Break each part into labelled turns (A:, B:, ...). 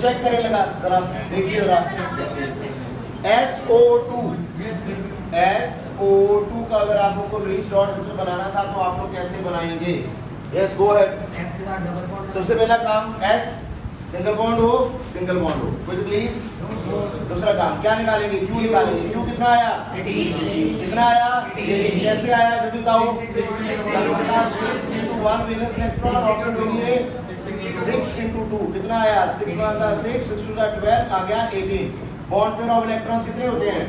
A: Check करें लगा जरा, देखिए जरा SO2 का अगर आप लोग को लुईस डॉट स्ट्रक्चर बनाना था तो आप लोग कैसे बनाएंगे? Yes go ahead. सबसे पहला काम S सिंगल बॉन्ड हो, सिंगल बॉन्ड हो, कोई तकलीफ? दूसरा काम क्या निकालेंगे? Q निकालेंगे। Q कितना आया? कितना आया? 18। कैसे आया जल्दी बताओ? सल्फर का 6 into 1 वैलेंस इलेक्ट्रॉन और ऑक्सीजन के लिए 6 into 2 कितना आया? 6 1 का 6, 6 2 का 12 आ गया 18। बॉन्ड पेयर ऑफ इलेक्ट्रॉन्स कितने होते हैं?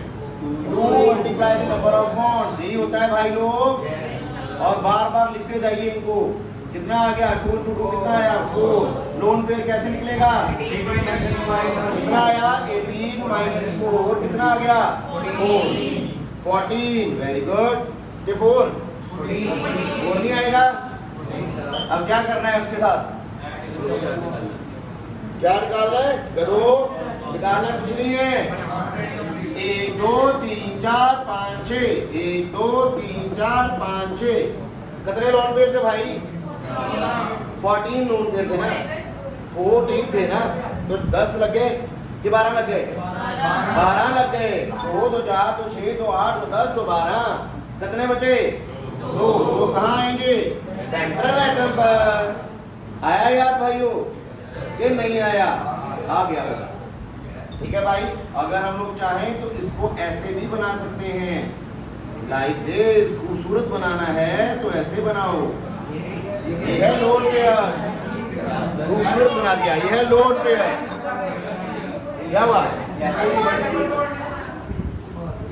A: 2 multiply the number of bonds, यही होता है भाई लोग। और बार बार लिखते जाइए इनको। कितना आ गया? 2 into 2 कितना आया? 4। लोन पेयर कैसे निकलेगा? कितना आया? 18 minus 4 कितना आ गया? 14। Very good. ये 4 नहीं आएगा। अब क्या करना है उसके साथ? क्या निकालना है? करो, निकालना कुछ नहीं है। 1 2 3 4 5 6 1 2 3 4 5 6 कितने लोन पेयर थे भाई? 14 लोन पेयर थे ना, 14 थे ना, तो 10 लग गए कि 12 लग गए? 12 लग गए। 2 2 4 2 6 2 8 2 10 2 12 कितने बचे? 2। तो कहाँ आएंगे? सेंट्रल एटम पर। आया याद भाइयों कि नहीं आया? आ गया होगा। ठीक है भाई, अगर हम लोग चाहें तो इसको ऐसे भी बना सकते हैं, लाइक दिस। खूबसूरत बनाना है तो ऐसे बनाओ। ये है लोन पेयर्स, खूबसूरत बना दिया। ये है लोन पेयर्स। क्या हुआ?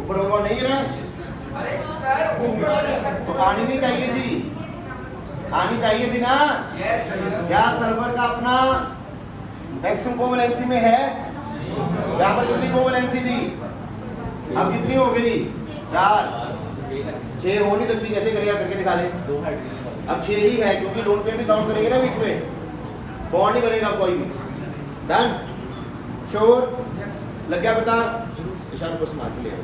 A: ऊपर ऊपर नहीं है ना, तो आनी नहीं चाहिए थी, आनी चाहिए थी ना। क्या सल्फर का अपना मैक्सिमम कोवैलेंसी में है? यहाँ पर कितनी कोवैलेंसी थी? अब कितनी हो गई? 4। 6 हो नहीं सकती, कैसे करेगा करके दिखा दे। अब 6 ही है क्योंकि लोन पे भी काउंट करेंगे ना, बीच में बॉन्ड नहीं बनेगा कोई भी। डन? श्योर? लग गया पता? ईशान को मार्क ले आओ,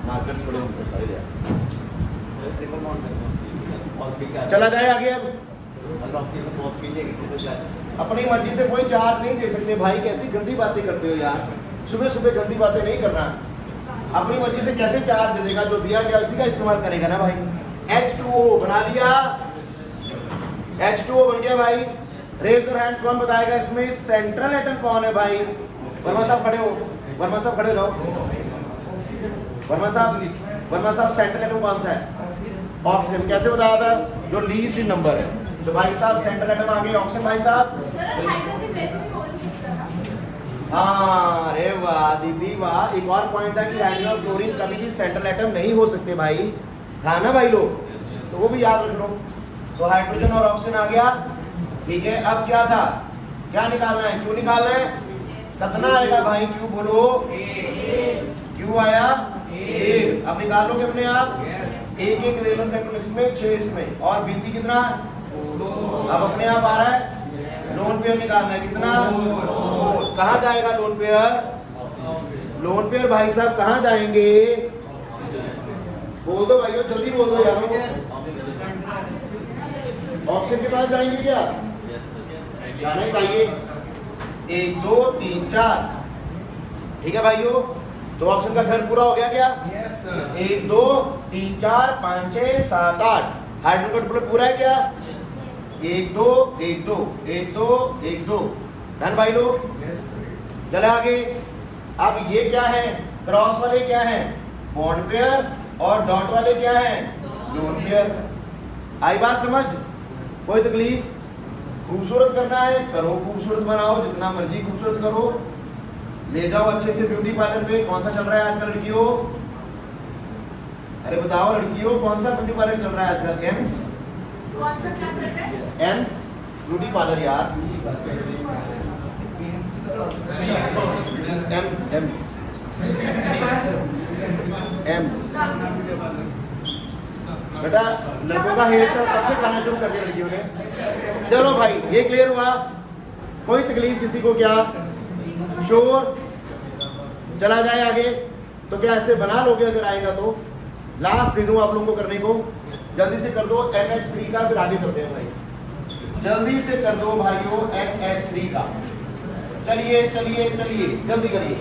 A: मार्कर्स पड़े उनको सारे ले आओ। चला जाए आगे। अब अपनी मर्जी से कोई चार्ज नहीं दे सकते भाई, कैसी गंदी बातें करते हो यार। सुबह सुबह गंदी बातें नहीं करना। अपनी मर्जी से कैसे चार्ज दे देगा? जो दिया गया उसी का इस्तेमाल करेगा ना भाई। H2O बना दिया, H2O बन गया भाई। रेज योर हैंड्स, कौन बताएगा इसमें सेंट्रल एटम कौन है भाई? वर्मा साहब खड़े हो, वर्मा साहब खड़े हो जाओ। वर्मा साहब सेंट्रल एटम कौन सा है? ऑक्सीजन। कैसे बताया था? जो लीस्ट इन नंबर है। तो भाई साहब सेंट्रल एटम आ गई ऑक्सीजन। भाई साहब हाँ, अरे वाह दीदी वाह। एक और पॉइंट था कि हाइड्रोजन और फ्लोरीन कभी भी सेंट्रल एटम नहीं हो सकते भाई, था ना भाई लोग, तो वो भी याद रख लो। तो हाइड्रोजन और ऑक्सीजन आ गया। ठीक है, अब क्या था? क्या निकालना है? क्यों निकालना है? कितना आएगा भाई? क्यों बोलो? क्यों आया? 1। अब निकाल लोगे अपने आप। 1 1 वैलेंस इलेक्ट्रॉन इसमें, 6 इसमें, और बीपी कितना? अब अपने आप आ रहा है। लोन पेयर निकालना है, कितना? 4। कहाँ जाएगा लोन पेयर? लोन पेयर भाई साहब कहाँ जाएंगे? बोल दो भाइयों, जल्दी बोल दो यार। ऑक्सीजन के पास जाएंगे क्या? जाना ही चाहिए। 1 2 3 4। ठीक है भाइयों, तो ऑक्सीजन का घर पूरा हो गया क्या? 1 2 3 4 5 6 7 8। हाइड्रोजन का टुकड़ा पूरा है क्या? 1 2 1 2 1 2 1 2। डन भाई लोग? चले आगे। अब ये क्या है? क्रॉस वाले क्या है? Bond pair. और डॉट वाले क्या है? Lone pair. आई बात समझ? कोई तकलीफ? खूबसूरत करना है करो, खूबसूरत बनाओ, जितना मर्जी खूबसूरत करो। ले जाओ अच्छे से ब्यूटी पार्लर पे। कौन सा चल रहा है आजकल लड़कियों? अरे बताओ लड़कियों, कौन सा ब्यूटी पार्लर चल रहा है आजकल? एम्स?
B: कौन सा क्या चल रहा है?
A: एम्स ब्यूटी पार्लर यार। AIIMS AIIMS AIIMS. बेटा लड़कों का हेयर स्टाइल कब से खाना शुरू कर दिया लड़कियों ने? चलो भाई, ये क्लियर हुआ? कोई तकलीफ किसी को क्या? श्योर? चला जाए आगे। तो क्या ऐसे बना लोगे अगर आएगा तो? लास्ट दे दूं आप लोगों को करने को, जल्दी से कर दो NH3 का, फिर आगे करते हैं भाई। जल्दी से कर दो भाइयों NH3 का, चलिए चलिए चलिए, जल्दी करिए,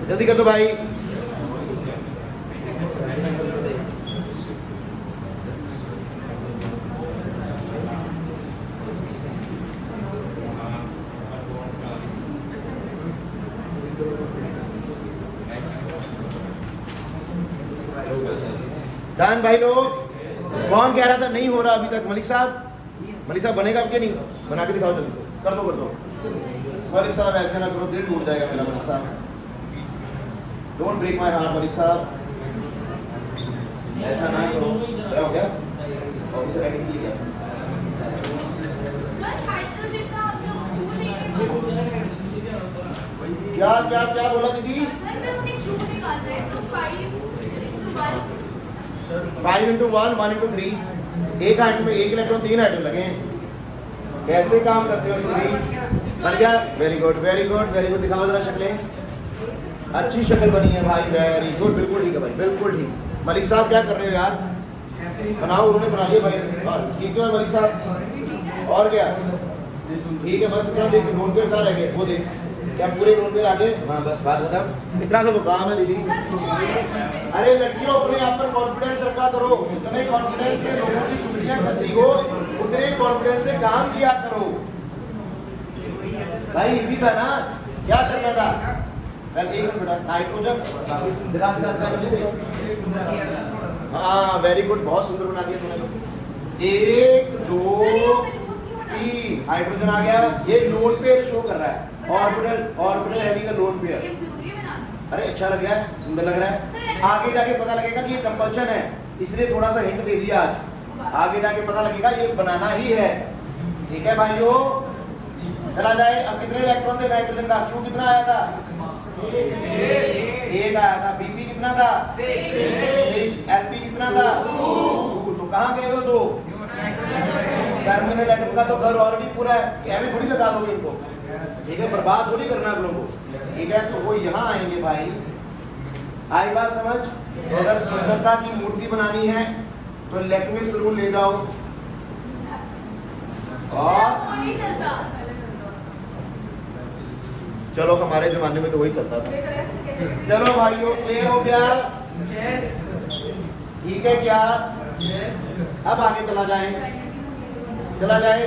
A: जल्दी कर दो भाई। डन भाई लोग। कौन कह रहा था नहीं हो रहा अभी तक? मलिक साहब, मलिक साहब बनेगा अब क्या? नहीं बना के दिखाओ जल्दी से, कर दो कर दो। मलिक साहब ऐसे ना करो, दिल टूट जाएगा मेरा। मलिक साहब, don't break my heart Malik साहब, ऐसा ना करो। क्या हो गया? ऑफिसर राइटिंग के लिए क्या?
B: सर हाइड्रोजन का आप लोग क्यों नहीं
A: क्या क्या क्या बोला दीदी?
B: सर जब हमने क्यों निकाल रहे हैं तो
A: 5 into 1, 1 into 3, एक आइटम में एक इलेक्ट्रॉन, 3 आइटम लगे हैं। कैसे काम करते हो सुधी? बन गया? Very good very good very good. दिखाओ जरा शक्लें। अच्छी शक्ल बनी है भाई, वेरी गुड, बिल्कुल ठीक है भाई, बिल्कुल ठीक। मलिक साहब क्या कर रहे हो यार? बनाओ, उन्होंने बना लिया भाई। ठीक है मलिक साहब, और क्या? ठीक है, बस इतना देख, लोन पे कहाँ रह गए? वो देख, क्या पूरे लोन पे आ गए? हाँ बस बात खत्म। इतना सा तो काम है दीदी। अरे लड़कियों, अपने आप पर कॉन्फिडेंस रखा करो। उतने कॉन्फिडेंस से लोगों की चुगलियां करती हो, उतने कॉन्फिडेंस से काम किया करो भाई। इजी था ना? क्या करना था? एक मिनट बेटा, नाइट्रोजन दिखा दिखा दिखा जल्दी से। हाँ वेरी गुड, बहुत सुंदर बना दिया तूने। 1 2 3 हाइड्रोजन आ गया। ये लोन पेयर शो कर रहा है, orbital orbital having a lone pair. अरे अच्छा लग रहा है, सुंदर लग रहा है। आगे जाके पता लगेगा कि ये कंपल्शन है, इसलिए थोड़ा सा हिंट दे दिया आज। आगे जाके पता लगेगा ये बनाना ही है। ठीक है भाइयों, चला जाए। अब कितने इलेक्ट्रॉन थे नाइट्रोजन का? क्यू कितना आया था? 8 आया था। बीपी कितना था? 6। एलपी कितना था? 2। तो कहाँ गए हो 2? टर्मिनल एटम का तो घर ऑलरेडी पूरा है, कैमी थोड़ी लगा दोगे इनको। ठीक है, बर्बाद थोड़ी करना आप लोगों को। ठीक है, तो वो यहाँ आएंगे भाई। आई बात समझ? तो अगर सुंदरता की मूर्ति बनानी है तो लैक्मे सलून ले जाओ और चलो, हमारे जमाने में तो वही चलता था। चलो भाइयों, क्लियर हो गया? ठीक है क्या? अब आगे चला जाए, चला जाए।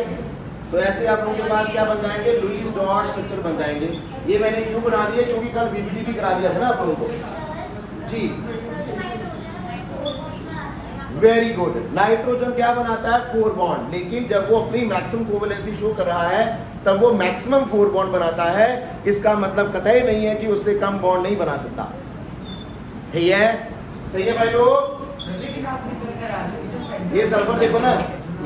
A: तो ऐसे आप लोगों के पास क्या बन जाएंगे? लुईस डॉट स्ट्रक्चर बन जाएंगे। ये मैंने क्यों बना दिया? क्योंकि कल बीपीटी भी करा दिया था ना आप लोगों को जी। Very good. नाइट्रोजन क्या बनाता है? 4 बॉन्ड। लेकिन जब वो अपनी मैक्सिमम कोवेलेंसी शो कर रहा है तब वो मैक्सिमम 4 बॉन्ड बनाता है। इसका मतलब कतई नहीं है कि उससे कम बॉन्ड नहीं बना सकता। सही है? सही है भाई लोग? ये सल्फर देखो ना,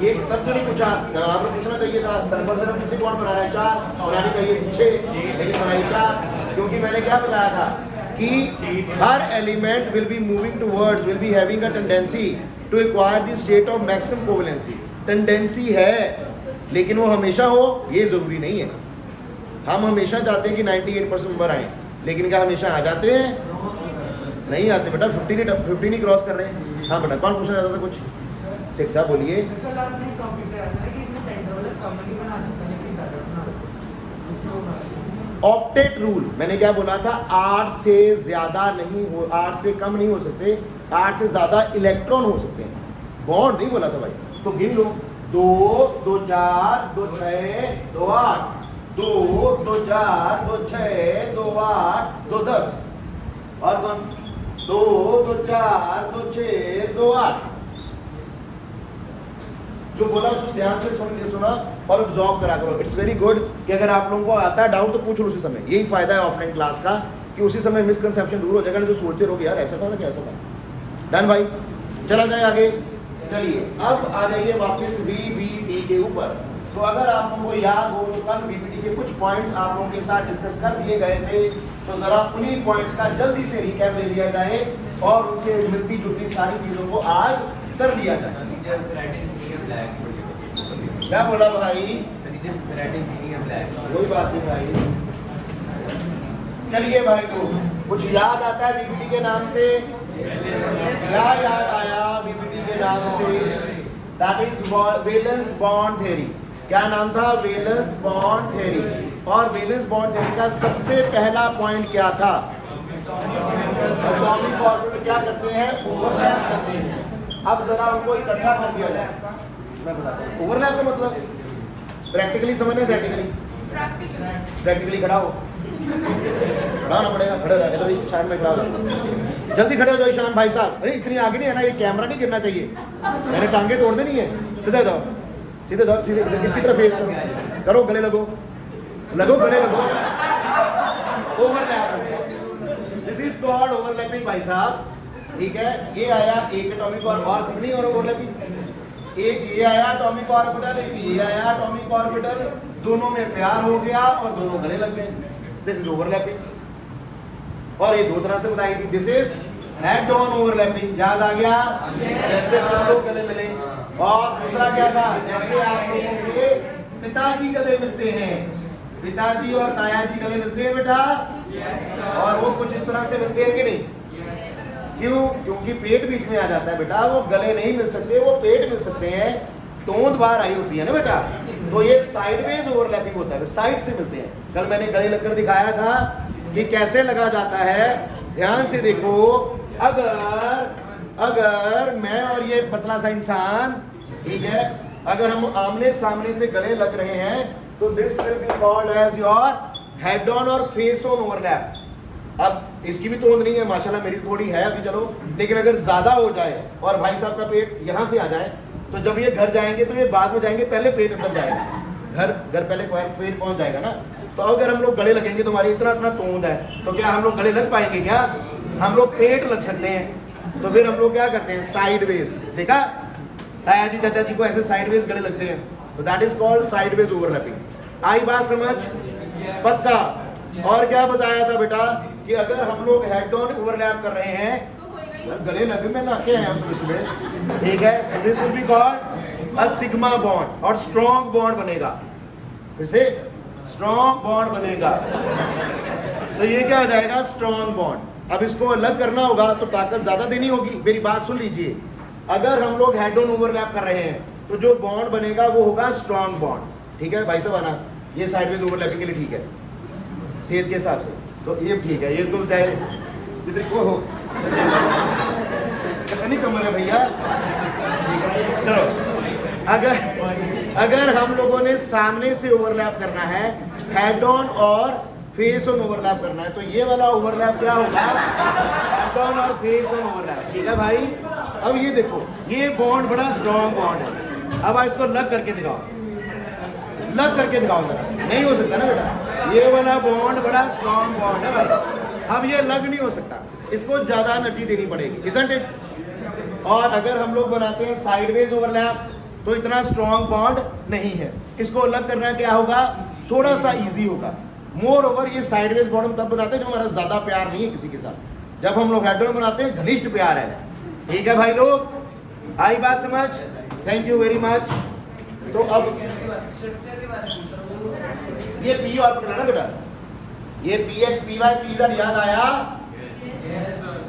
A: ये तब तो नहीं पूछा, आपने पूछना चाहिए था सल्फर सिर्फ कितने बॉन्ड बना रहा है? 4 बनानी चाहिए थी 6, लेकिन बनाई 4। क्योंकि मैंने क्या बताया था कि हर element will be moving towards, will be having a tendency to acquire the state of maximum covalency. Tendency है, लेकिन वो हमेशा हो ये जरूरी नहीं है। हम हमेशा चाहते हैं कि 98% नंबर आए, लेकिन क्या हमेशा आ जाते हैं? नहीं आते बेटा। 50 नहीं क्रॉस कर रहे हैं। हाँ बेटा, कौन पूछना चाहता था कुछ? शेख साहब बोलिए। ऑक्टेट रूल, मैंने क्या बोला था? 8 से ज्यादा नहीं हो, 8 से कम नहीं हो सकते, 8 से ज्यादा इलेक्ट्रॉन हो सकते हैं। बॉन्ड नहीं बोला था भाई। तो गिन लो, 2 2 4 2 6 2 8, 2 2 4 2 6 2 8 2 10, और कौन? 2 2 4 2 6 2 8। जो बोला उसको ध्यान से सुना और ऑब्जॉर्व करा करो। इट्स वेरी गुड कि अगर आप लोगों को आता है डाउट तो पूछ लो उसी समय। यही फायदा है ऑफलाइन क्लास का कि उसी समय मिसकंसेप्शन दूर हो जाएगा। नहीं तो सोचते रहोगे यार ऐसा था ना, कैसा था। डन भाई, चला जाए आगे। चलिए अब आ जाइए वापस वीबीटी के ऊपर। तो अगर आप लोगों को याद हो तो कल वीबीटी के कुछ पॉइंट्स आप लोगों के साथ डिस्कस कर दिए गए थे, तो जरा उन्हीं पॉइंट्स का जल्दी से रिकैप ले लिया जाए और उनसे मिलती जुलती सारी चीजों को आज कर लिया जाए। क्या बोला भाई? कोई बात नहीं भाई। चलिए भाई, तो कुछ याद आता है वीबीटी के नाम से? क्या याद आया वीबीटी के नाम से? That is valence bond theory. क्या नाम था? Valence bond theory. और वैलेंस बॉन्ड देने का सबसे पहला पॉइंट क्या था? एटॉमिक ऑर्बिटल क्या करते हैं? ओवरलैप करते हैं। अब जरा उनको इकट्ठा कर दिया जाए। मैं बताता हूँ ओवरलैप का मतलब, प्रैक्टिकली समझने, प्रैक्टिकली खड़ा हो, खड़ा होना पड़ेगा, खड़े हो जाए इधर ही, शान में खड़ा हो जाए, जल्दी खड़े हो जाओ ईशान भाई साहब। अरे इतनी आगे नहीं है ना, ये कैमरा नहीं गिरना चाहिए, मैंने टांगे तोड़ देनी है। सीधे जाओ, सीधे जाओ, सीधे इसकी तरफ फेस करो, करो गले लगो, लगो गले लगो। ओवरलैप हो गया, दिस इज कॉल्ड ओवरलैपिंग भाई साहब। ठीक है, ये आया एक एटॉमिक और सिग्नी और ओवरलैपिंग। एक ये आया एटॉमिक ऑर्बिटल, एक ये आया एटॉमिक ऑर्बिटल, दोनों में प्यार हो गया और दोनों गले लग गए। This is overlapping. और ये दो तरह से बताई थी, this is head on overlapping, याद आ गया? जैसे तुम लोग गले मिले। और दूसरा क्या था? जैसे आप लोगों के पिताजी गले मिलते हैं, पिताजी और तायाजी गले मिलते हैं बेटा, और वो कुछ इस तरह से मिलते हैं कि नहीं? क्यों? क्योंकि पेट बीच में आ जाता है बेटा, वो गले नहीं मिल सकते, वो पेट मिल सकते हैं, तोंद बाहर आई होती है ना बेटा, तो ये साइडवेज ओवरलैपिंग होता है, साइड से मिलते हैं। कल मैंने गले लगकर दिखाया था कि कैसे लगा जाता है। ध्यान से देखो, अगर मैं और ये पतला सा इंसान, ठीक है, अगर हम आमने सामने से गले लग रहे हैं तो this will be called as your head on और फेस ऑन ओवरलैप। अब इसकी भी तोंद नहीं है माशाल्लाह, मेरी थोड़ी है अभी चलो, लेकिन अगर ज्यादा हो जाए और भाई साहब का पेट यहाँ से आ जाए तो जब ये घर जाएंगे तो ये बाद में जाएंगे, पहले पेट अंदर जाएगा, घर पहले पेट पहुंच जाएगा ना। तो अगर हम लोग गले लगेंगे तो हमारी इतना तोंद है, तो क्या हम लोग गले लग पाएंगे? क्या हम लोग पेट लग सकते हैं? तो फिर हम लोग क्या करते हैं? साइडवेज। देखा ताया जी चाचा जी को ऐसे साइडवेज गले लगते हैं, तो that is called sideways overlapping. आई बात समझ? पक्का? और क्या बताया था बेटा कि अगर हम लोग हेड ऑन ओवरलैप कर रहे हैं, गले लगे में लाके हैं उसमें सुबह, ठीक है, this will be called a sigma bond, और स्ट्रॉन्ग बॉन्ड बनेगा। फिर से स्ट्रॉन्ग बॉन्ड बनेगा, तो ये क्या हो जाएगा? Strong bond. अब इसको अलग करना होगा तो ताकत ज्यादा देनी होगी। मेरी बात सुन लीजिए, अगर हम लोग हेड ऑन ओवरलैप कर रहे हैं तो जो बॉन्ड बनेगा वो होगा स्ट्रॉन्ग बॉन्ड। ठीक है भाई साहब, आना, ये साइडवेज ओवरलैपिंग के लिए ठीक है सेहत के हिसाब से, तो ये ठीक है। ये तो चाहे को हो कितनी कमर है भैया, ठीक है। चलो, अगर हम लोगों ने सामने से ओवरलैप करना है, हेड ऑन और फेस ऑन ओवरलैप करना है, तो ये वाला ओवरलैप क्या होगा? हेड ऑन और फेस ऑन ओवरलैप। ठीक है भाई, अब ये देखो, ये बॉन्ड बड़ा स्ट्रॉन्ग बॉन्ड है। अब इसको लग करके दिखाओ, लग करके दिखाओ जरा। नहीं हो सकता ना बेटा, ये वाला बॉन्ड बड़ा स्ट्रॉन्ग बॉन्ड है भाई, अब ये लग नहीं हो सकता, इसको ज्यादा एनर्जी देनी पड़ेगी, इजंट इट? और अगर हम लोग बनाते हैं साइडवेज ओवरलैप तो इतना स्ट्रॉन्ग बॉन्ड नहीं है, इसको अलग करना क्या होगा? थोड़ा सा इजी होगा। मोर ओवर ये साइडवेज बॉन्ड हम तब बनाते हैं जब हमारा ज्यादा प्यार नहीं है किसी के साथ। जब हम लोग हेड ऑन बनाते हैं घनिष्ठ प्यार है। ठीक है भाई लोग, आई बात समझ? Thank you very much. तो अब ये पी ऑर्बिटल है ना बेटा, ये p x p y p z याद आया?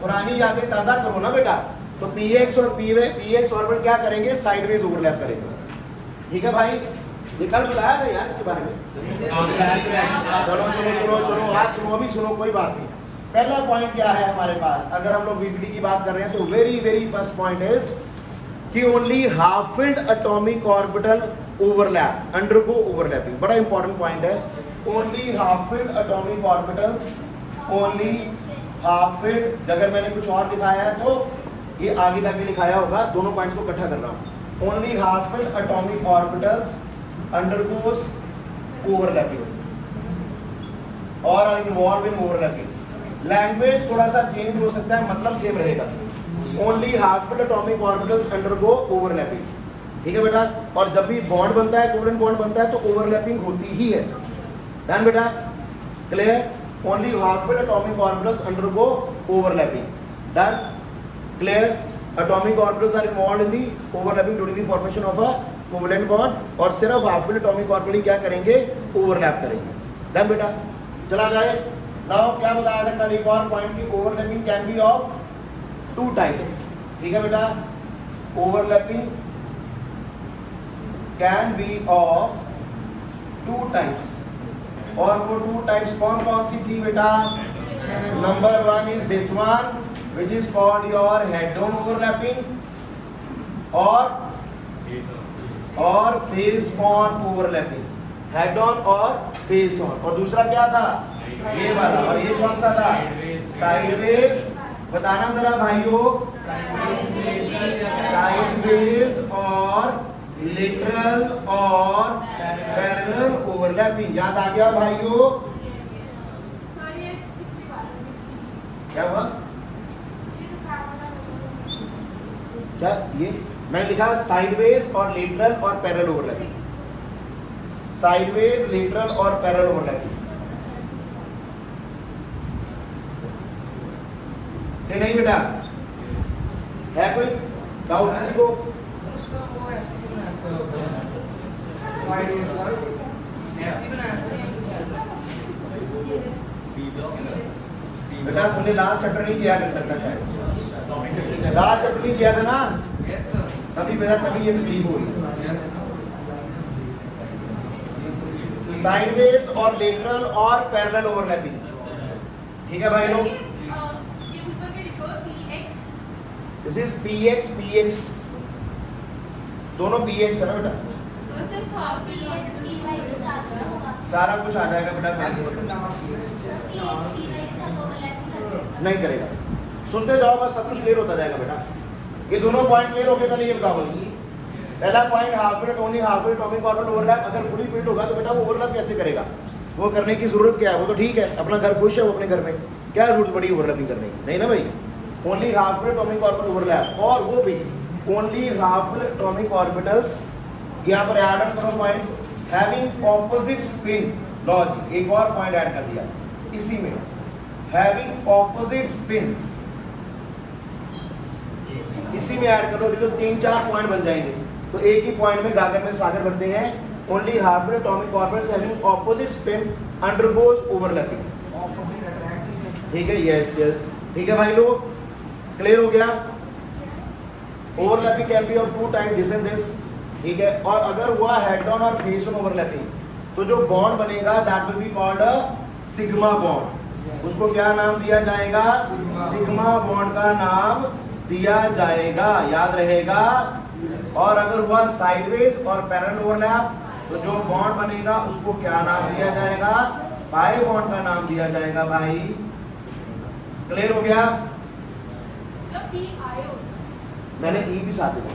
A: पुरानी यादें ताजा करो ना बेटा। तो पी एक्स और पी एक्स ऑर्बिटल क्या करेंगे? साइडवेज ओवरलैप करेंगे। ठीक है भाई, ये कल बुलाया था यार इसके बारे में। चलो चलो चलो चलो, आज सुनो, अभी सुनो, कोई बात नहीं। पहला पॉइंट क्या है हमारे पास? अगर हम लोग वीपीडी की बात कर रहे हैं तो वेरी फर्स्ट पॉइंट इज कि only half filled atomic orbital overlap, undergo overlapping. बड़ा इंपॉर्टेंट पॉइंट है। Only half filled atomic orbitals, only half field. अगर मैंने कुछ और दिखाया है तो ये आगे जाके लिखाया होगा, दोनों पॉइंट्स को इकट्ठा कर रहा हूँ। Only half filled atomic orbitals undergoes overlapping और are involved in overlapping. Language थोड़ा सा चेंज हो सकता है, मतलब सेम रहेगा। Only half filled atomic orbitals undergo overlapping. ठीक है बेटा, और जब भी बॉन्ड बनता है, कोवेलेंट बॉन्ड बनता है, तो ओवरलैपिंग होती ही है। डन बेटा, clear? Only half filled atomic orbitals undergo overlapping. Done, clear? Atomic orbitals are involved in the overlapping during the formation of a covalent bond, और सिर्फ हाफ फिल्ड एटॉमिक ऑर्बिटल क्या करेंगे? ओवरलैप करेंगे। Done बेटा, चला जाए। Now क्या बताया था कल? एक और पॉइंट की overlapping can be of two types. ठीक है बेटा, overlapping can be of two types. और वो टू टाइप्स कौन कौन सी थी बेटा? Number one is this one which is called your head on overlapping और face on overlapping, head on और फेस ऑन। और दूसरा क्या था? ये वाला। और ये कौन सा था? साइडवेज। बताना जरा भाइयों, साइडवेज और लेटरल और पैरेलल ओवरलैपिंग। याद आ गया भाइयों?
B: सर ये किसकी बात है?
A: क्या हुआ?
B: ये जो काम वाला
A: क्या ये मैंने लिखा साइडवेज और लेटरल और पैरेलल ओवरलैपिंग। साइडवेज, लेटरल और पैरेलल ओवरलैपिंग। ये नहीं बेटा? है कोई डाउट किसी को?
C: उसका वो ऐसे ही बनाया साइड में सर, ऐसे ही बनाया सर।
A: बेटा तुमने लास्ट चैप्टर नहीं किया करता शायद, लास्ट चैप्टर नहीं किया था ना,
C: यस सर,
A: तभी बेटा तभी ये तकलीफ हो रही है।
C: यस
A: साइडवेज और लेटरल और पैरेलल ओवरलैपिंग। ठीक है भाई लोग?
B: ये ऊपर के लिखो PX।
A: This is PX, PX दोनों PX है ना बेटा?
B: सर सिर्फ PX PY के साथ होगा।
A: सारा कुछ आ जाएगा बेटा।
C: आज इसका नाम चाहिए।
B: PX PY के साथ ओवरलैप नहीं कर सकते।
A: नहीं करेगा, सुनते जाओ बस, सब कुछ क्लियर होता जाएगा बेटा। ये दोनों पॉइंट क्लियर हो गए? पहले ये बताओ बस। पहला point half filled only, half filled atomic orbital overlap. अगर फुली फिल्ड होगा तो बेटा वो ओवरलैप कैसे करेगा? वो करने की जरूरत क्या है? वो तो ठीक है, अपना घर खुश है वो अपने घर में, क्या जरूरत पड़ी ओवरलैपिंग करने की? नहीं ना भाई। Only half filled atomic orbital overlap, और वो भी only half filled atomic orbitals. यहाँ पर ऐड करो पॉइंट हैविंग ऑपोजिट स्पिन। लो जी एक और पॉइंट ऐड कर दिया इसी में, हैविंग ऑपोजिट स्पिन। इसी में ऐड कर लो, तो 3-4 पॉइंट बन जाएंगे। तो एक ही पॉइंट में गागर में सागर बनते हैं। Only half filled atomic orbitals having opposite spin undergoes overlapping.
C: Opposite attractive.
A: ठीक है, यस यस, ठीक है भाई लोग, क्लियर हो गया? Overlapping can be of two type, this and this. ठीक है, और अगर हुआ हेड ऑन और फेस ऑन ओवरलैपिंग तो जो बॉन्ड बनेगा that will be called a sigma bond. उसको क्या नाम दिया जाएगा? सिग्मा बॉन्ड का नाम दिया जाएगा, याद रहेगा। और अगर हुआ साइडवेज और पैरेलल ओवरलैप तो जो बॉन्ड बनेगा उसको क्या नाम दिया जाएगा? पाई बॉन्ड का नाम दिया जाएगा भाई। क्लियर हो गया?
B: सर PI होता
A: मैंने ई भी साथ दिया।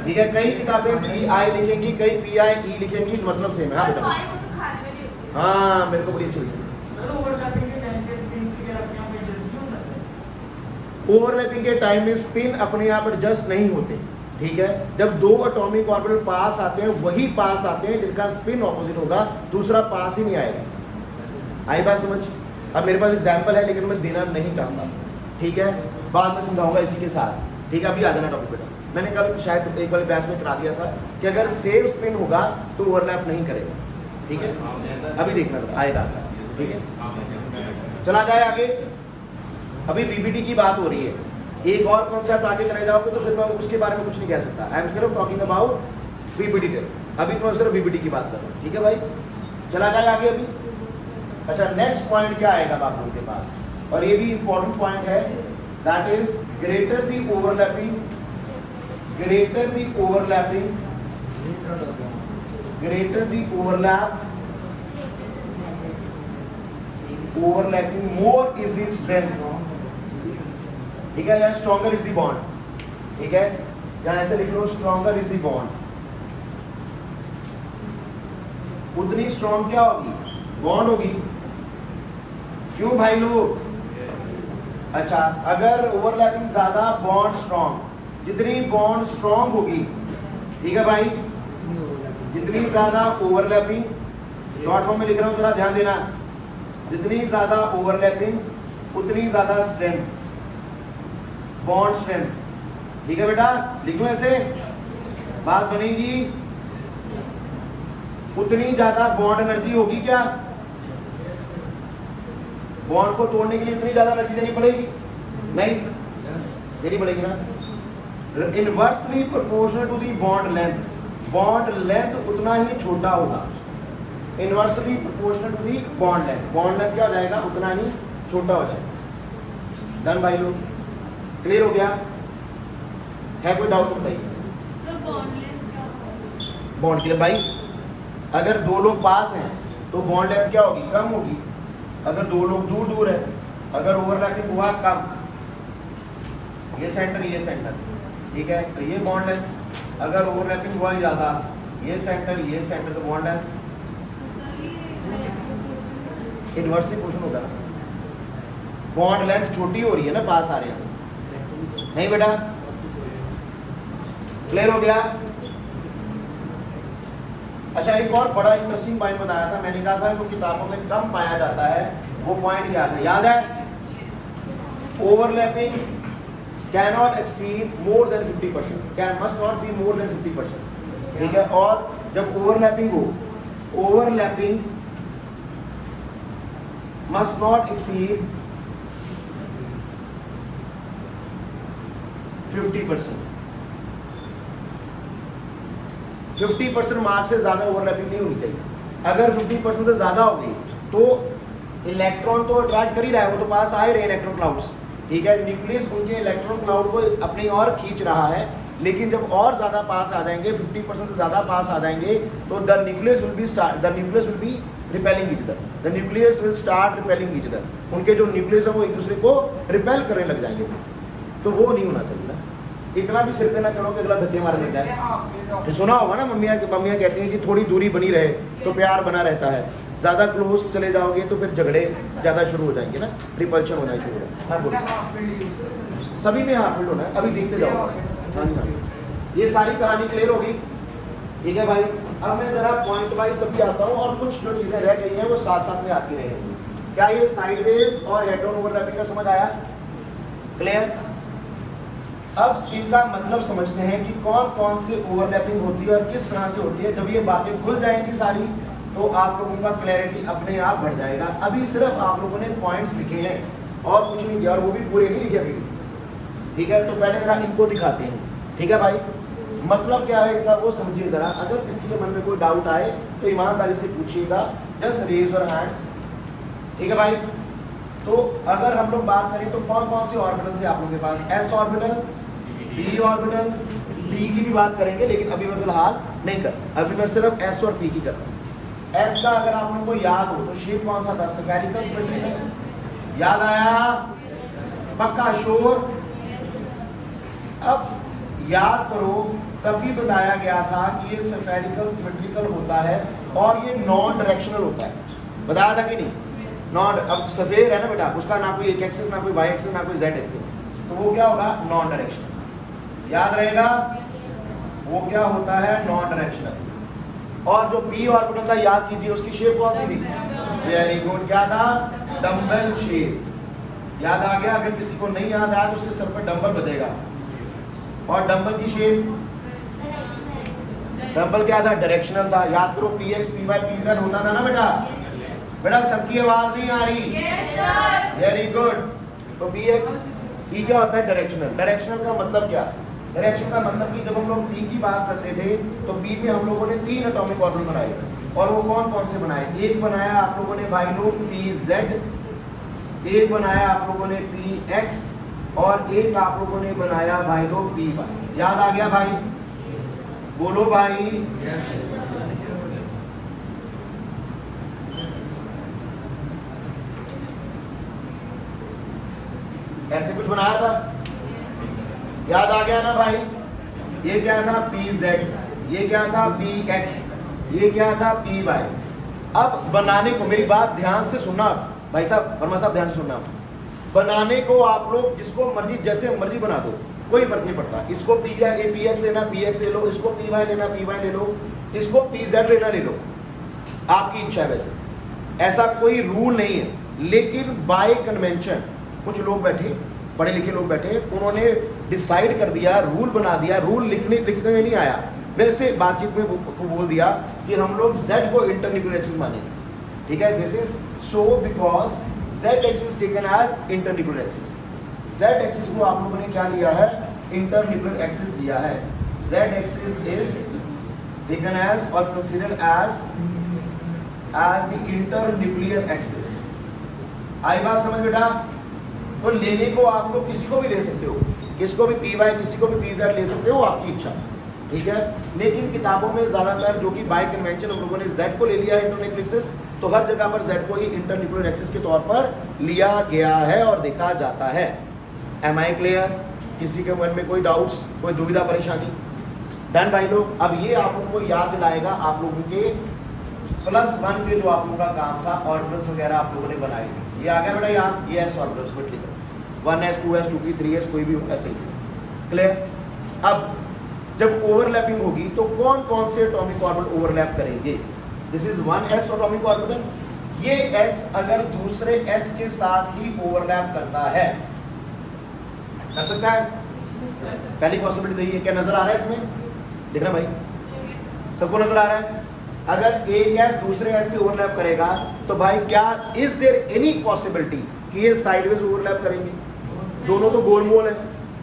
A: ठीक है, कई किताबें PI लिखेंगी, कई PI E लिखेंगी, तो मतलब सेम है। हाँ
B: है।
A: बेटा,
B: पाई वो तो खाने में नहीं होती।
A: हाँ मेरे को बड़ी अच्छी लगी। ओवरलैपिंग के टाइम में स्पिन अपने आप एडजस्ट नहीं होते। ठीक है, जब दो एटॉमिक ऑर्बिटल पास आते हैं वही पास आते हैं जिनका स्पिन ऑपोजिट होगा, दूसरा पास ही नहीं आएगा। आई बात समझ? अब मेरे पास एग्जांपल है लेकिन मैं देना नहीं चाहता। ठीक है, बाद में समझाऊंगा इसी के साथ। ठीक है, अभी आ जाना टॉपिक बेटा। मैंने कल शायद एक बार बैच में करा दिया था कि अगर सेम स्पिन होगा तो ओवरलैप नहीं करेगा। ठीक है, अभी देखना आएगा। ठीक है, चला जाए आगे। अभी VBT की बात हो रही है, एक और कॉन्सेप्ट आगे चले जाओगे तो फिर मैं उसके बारे में कुछ नहीं कह सकता। आई एम सिर्फ टॉकिंग अबाउट VBT टेल। अभी मैं सिर्फ VBT की बात कर रहा हूँ। ठीक है भाई, चला जाए आगे अभी। अच्छा, नेक्स्ट पॉइंट क्या आएगा आप लोगों के पास, और ये भी इंपॉर्टेंट पॉइंट है, that is greater the overlapping, greater the overlapping, greater the overlap, overlapping more is the strength. ठीक है, या स्ट्रॉन्गर इज द बॉन्ड। ठीक है, या ऐसे लिख लो स्ट्रॉन्गर इज द बॉन्ड। उतनी स्ट्रॉन्ग क्या होगी? बॉन्ड होगी। क्यों भाई लोग? अच्छा, अगर ओवरलैपिंग ज्यादा बॉन्ड स्ट्रॉन्ग, जितनी बॉन्ड स्ट्रॉन्ग होगी, ठीक है भाई, जितनी ज्यादा ओवरलैपिंग, शॉर्ट फॉर्म में लिख रहा हूं जरा ध्यान देना, जितनी ज्यादा ओवरलैपिंग उतनी ज्यादा स्ट्रेंथ, बॉन्ड स्ट्रेंथ। ठीक है बेटा, लिखो ऐसे, बात बनेगी। उतनी ज्यादा बॉन्ड एनर्जी होगी क्या? बॉन्ड को तोड़ने के लिए इतनी ज्यादा एनर्जी देनी पड़ेगी? नहीं देनी पड़ेगी ना। Inversely proportional to the bond length, bond length उतना ही छोटा होगा। Inversely proportional to the bond length. Bond length क्या हो जाएगा, उतना ही छोटा हो जाएगा। डन भाई लोग, क्लियर हो गया? है कोई डाउट बताइए?
B: सर बॉन्ड लेंथ क्या होगा?
A: बॉन्ड के लिए भाई अगर दो लोग पास हैं तो बॉन्ड लेंथ क्या होगी, कम होगी। अगर दो लोग दूर दूर है, अगर ओवरलैपिंग हुआ कम, ये सेंटर, ठीक है, तो ये बॉन्ड लेंथ। अगर ओवरलैपिंग हुआ ज़्यादा, ये सेंटर, तो बॉन्ड लेंथ
B: सर ये
A: इनवर्सली प्रोपोर्शनल होगा ना। बॉन्ड लेंथ छोटी हो रही है ना, पास आ रहे हैं। नहीं बेटा, क्लियर हो गया? अच्छा, एक और बड़ा इंटरेस्टिंग पॉइंट बताया था, मैंने कहा था वो किताबों में कम पाया जाता है। वो पॉइंट क्या था, याद है? Overlapping cannot exceed more than 50%, can must not be more than 50%, ठीक है। और जब ओवरलैपिंग हो, overlapping must not exceed 50%। 50% mark से ज्यादा ओवरलैपिंग नहीं होनी चाहिए। अगर 50% से ज्यादा हो गई तो इलेक्ट्रॉन तो अट्रैक्ट कर ही रहा है, वो तो पास आ ही रहे इलेक्ट्रॉन क्लाउड्स, ठीक है। न्यूक्लियस उनके इलेक्ट्रॉन क्लाउड को अपनी ओर खींच रहा है। लेकिन जब और ज्यादा पास आ जाएंगे, 50% से ज्यादा पास आ जाएंगे, तो the nucleus will be repelling each other, the nucleus will start repelling each other. उनके जो न्यूक्लियस है वो एक दूसरे को रिपेल करने लग जाएंगे, तो वो नहीं होना चाहिए ना। इतना भी सिर पे ना चलो कि अगला धक्के मारने लग जाए। तो सुना होगा ना, मम्मियाँ कहती हैं कि थोड़ी दूरी बनी रहे तो प्यार बना रहता है, ज़्यादा क्लोज चले जाओगे तो फिर झगड़े ज़्यादा शुरू हो जाएंगे ना, रिपल्शन होना शुरू हो जाएगा। हाँ बोलो, सभी में हाफ फील्ड होना है, अभी देखते जाओ। हाँ जी, हाँ, ये सारी कहानी क्लियर होगी, ठीक है भाई। अब मैं ज़रा पॉइंट वाइज अभी आता हूँ, और कुछ जो चीज़ें रह गई हैं वो साथ साथ में आती रहेंगी। क्या ये साइडवेज और हेड ऑन ओवरलैपिंग का समझ आया? क्लियर? अब इनका मतलब समझते हैं कि कौन कौन से ओवरलैपिंग होती है और किस तरह से होती है। जब ये बातें खुल जाएंगी सारी, तो आप लोगों का क्लैरिटी अपने आप बढ़ जाएगा। अभी सिर्फ आप लोगों ने पॉइंट्स लिखे हैं और कुछ नहीं किया, और वो भी पूरे नहीं लिखे अभी, ठीक है। तो पहले जरा इनको दिखाते हैं, ठीक है भाई। मतलब क्या है इनका वो समझिए जरा। अगर किसी के मन में कोई डाउट आए तो ईमानदारी से पूछिएगा, जस्ट रेज योर हैंड्स, ठीक है भाई। तो अगर हम लोग बात करें तो कौन कौन से ऑर्बिटल थे आप लोगों के पास? S orbital, p orbital, d की भी बात करेंगे, लेकिन अभी मैं फिलहाल नहीं कर, अभी मैं सिर्फ एस और पी की कर रहा हूँ। एस का अगर आप लोगों को याद हो तो शेप कौन सा था? Spherical symmetrical. याद आया? पक्का श्योर? अब याद करो, तभी बताया गया था कि ये स्फेरिकल सिमेट्रिकल होता है और ये नॉन डायरेक्शनल होता है। बताया था कि नहीं? नॉन, अब सफेद है ना बेटा, उसका ना कोई एक एक्सिस, ना कोई वाई एक्सिस, ना कोई जेड एक्सिस, तो वो क्या होगा? Non directional. याद रहेगा? वो क्या होता है? Non directional. और जो पी ऑर्बिटल था, याद कीजिए, उसकी शेप कौन सी थी? वेरी गुड, क्या था? Dumbbell shape. याद आ गया? अगर किसी को नहीं याद आया तो उसके सर पर डंबल बधेगा। और डंबल की शेप, डंबल क्या था? डायरेक्शनल था। याद करो, p x p y p z होता था ना बेटा। बेटा सबकी आवाज नहीं आ रही? Very good. तो पी एक्स पी क्या होता है? डायरेक्शनल। डायरेक्शनल का मतलब क्या? डायरेक्शन का मतलब कि जब हम लोग पी की बात करते थे तो पी में हम लोगों ने 3 एटॉमिक ऑर्बिटल बनाए, और वो कौन कौन से बनाए? एक बनाया आप लोगों ने भाई लोग पी जेड, एक बनाया आप लोगों ने पी एक्स, और एक आप लोगों ने बनाया भाई लोग पी वाई। याद आ गया भाई? बोलो भाई। ऐसे कुछ बनाया था? याद आ गया ना भाई? ये क्या था? पी जेड, ये क्या था? पी एक्स, ये क्या था? P y. अब बनाने को, मेरी बात ध्यान से सुनना भाई साहब, वर्मा साहब ध्यान से सुनना। बनाने को आप लोग जिसको मर्जी, जैसे मर्जी बना दो, कोई फर्क नहीं पड़ता। इसको पी एक्स लेना, पी एक्स ले लो, इसको पी वाई लेना, पी वाई ले लो, इसको पी जेड लेना, ले लो, आपकी इच्छा है। वैसे ऐसा कोई रूल नहीं है, लेकिन बाय कन्वेंशन कुछ लोग बैठे, पढ़े लिखे लोग बैठे, उन्होंने डिसाइड कर दिया, रूल बना दिया। रूल लिखने में नहीं आया, वैसे बातचीत में को बोल दिया कि हम लोग z को इंटरन्यूक्लियर एक्सिस मानेंगे, ठीक है। This is so because z axis taken as internuclear axis. z axis को आप लोगों ने क्या लिया है? इंटरन्यूक्लियर एक्सिस दिया है। z axis is taken as और considered as as the internuclear axis. आई बात समझ बेटा? तो लेने को आप लोग किसी को भी ले सकते हो, किसको भी पी वाई, किसी को भी पी जेड ले सकते हो, आपकी इच्छा, ठीक है। लेकिन किताबों में ज्यादातर जो कि बाय कन्वेंशन हम लोगों ने जेड को ले लिया है इंटरन्यूक्लियर एक्सिस, तो हर जगह पर जेड को ही इंटरन्यूक्लियर एक्सिस के तौर पर लिया गया है और देखा जाता है। Am I clear? किसी के मन में कोई डाउट्स, कोई दुविधा परेशानी? डन भाई लोग। अब ये आप लोगों को याद दिलाएगा आप लोगों के +1 के जो आप लोगों का काम था, ऑर्बिटल्स वगैरह आप लोगों ने बनाए थे। ये आ गया बेटा याद? ये एस ऑर्बिटल्स को लिखा 1s 2s 2p 3s कोई भी हो ऐसे ही। क्लियर? अब जब ओवरलैपिंग होगी तो कौन कौन से एटॉमिक ऑर्बिटल ओवरलैप करेंगे? This is 1s atomic orbital. ये s अगर दूसरे s के साथ ही ओवरलैप करता है, कर सकता है? पहली पॉसिबिलिटी यही है। क्या नजर आ रहा है इसमें? देख रहे भाई, सबको नजर आ रहा है? अगर एक s दूसरे s से ओवरलैप करेगा तो भाई क्या इज देयर एनी पॉसिबिलिटी कि ये साइडवेज ओवरलैप करेंगे? दोनों तो गोल मोल है,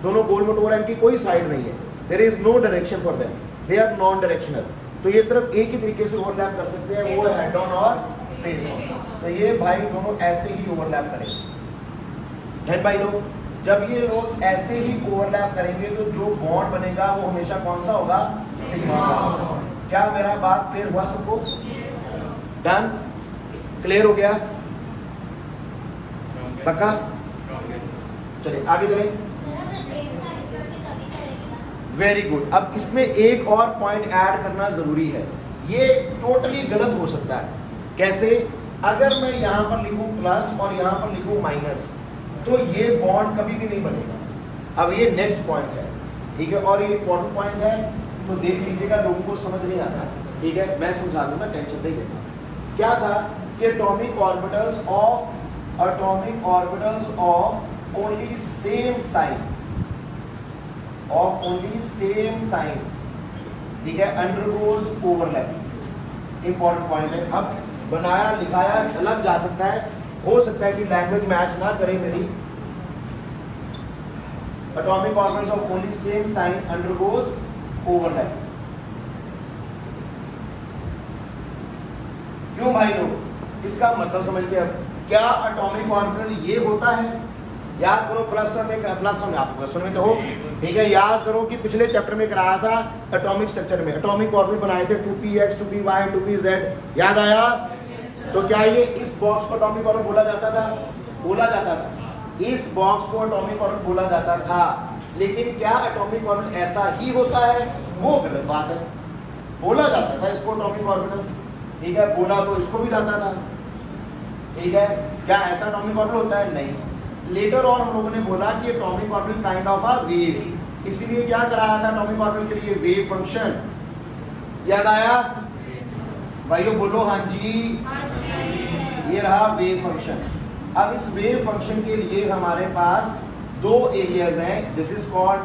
A: दोनों गोल मोल है, इनकी कोई साइड नहीं है। There is no direction for them, they are non directional. तो ये सिर्फ एक ही तरीके से ओवरलैप कर सकते हैं, वो है हेड ऑन और फेस ऑन। तो ये भाई दोनों ऐसे ही ओवरलैप करेंगे। है भाई लोग, जब ये लोग ऐसे ही ओवरलैप करेंगे तो जो बॉन्ड बनेगा वो हमेशा कौन सा होगा? सिग्मा। क्या मेरा बात क्लियर हुआ सबको? डन? क्लियर हो गया? पक्का? चलिए आगे चलें। Very good. अब इसमें एक और पॉइंट ऐड करना जरूरी है। ये टोटली गलत हो सकता है। कैसे? अगर मैं यहां पर लिखूं प्लस और यहां पर लिखूं माइनस, तो ये बॉन्ड कभी भी नहीं बनेगा। अब ये नेक्स्ट पॉइंट है, ठीक है, और ये इंपॉर्टेंट पॉइंट है, तो देख लीजिएगा, लोगों को समझ नहीं आता, ठीक है, मैं समझा दूंगा, टेंशन नहीं लेना। क्या था कि atomic orbitals of only same sign, ठीक है, अंडरगोज ओवरलैपिंग। इंपॉर्टेंट पॉइंट है। अब बनाया लिखाया अलग जा सकता है, हो सकता है कि लैंग्वेज मैच ना करे मेरी। Atomic orbitals of only same sign undergoes overlapping. क्यों भाई लोग? इसका मतलब समझते हैं। अब क्या एटॉमिक ऑर्बिटल ये होता है? याद करो +1 में आप +1 में कहो, ठीक है, याद करो कि पिछले चैप्टर में कराया था एटॉमिक स्ट्रक्चर में। एटॉमिक ऑर्बिटल बनाए थे 2px 2py 2pz, याद आया? तो क्या ये इस बॉक्स को एटॉमिक ऑर्बिटल बोला जाता था? बोला जाता था। इस बॉक्स को एटॉमिक ऑर्बिटल बोला जाता था। लेकिन क्या एटॉमिक ऑर्बिटल ऐसा ही होता है? वो गलत बात है। बोला जाता था इसको एटॉमिक ऑर्बिटल, ठीक है, बोला तो इसको भी जाता था, ठीक है। क्या ऐसा एटॉमिक ऑर्बिटल होता है? नहीं। लेटर और हम लोगों ने बोला कि atomic orbital kind of a wave, इसीलिए क्या कराया था एटॉमिक ऑर्बिटल के लिए? Wave function. याद आया भाइयों? बोलो हाँ जी। ये रहा वेव फंक्शन। अब इस वेव फंक्शन के लिए हमारे पास दो एरियाज हैं। This is called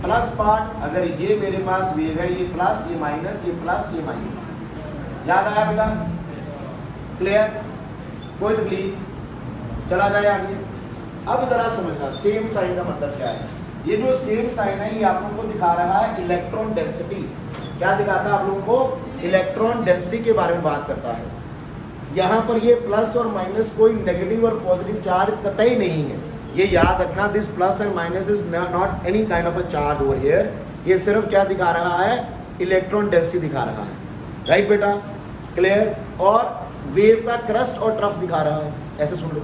A: plus part. अगर ये मेरे पास वेव है, ये प्लस, ये माइनस, ये प्लस, ये माइनस। याद आया बेटा? क्लियर? कोई तकलीफ? चला जाए आगे। अब जरा समझना सेम साइन का मतलब क्या है। ये जो सेम साइन है ये आप लोगों को दिखा रहा है इलेक्ट्रॉन डेंसिटी। क्या दिखाता है आप लोगों को? इलेक्ट्रॉन डेंसिटी के बारे में बात करता है। यहाँ पर ये प्लस और माइनस कोई नेगेटिव और पॉजिटिव चार्ज कतई नहीं है। ये याद रखना, this plus and minus is not any kind of a charge over here. ये सिर्फ क्या दिखा रहा है? इलेक्ट्रॉन डेंसिटी दिखा रहा है। राइट बेटा? क्लियर? और वेव का क्रस्ट और ट्रफ दिखा रहा है। ऐसे सुन लो,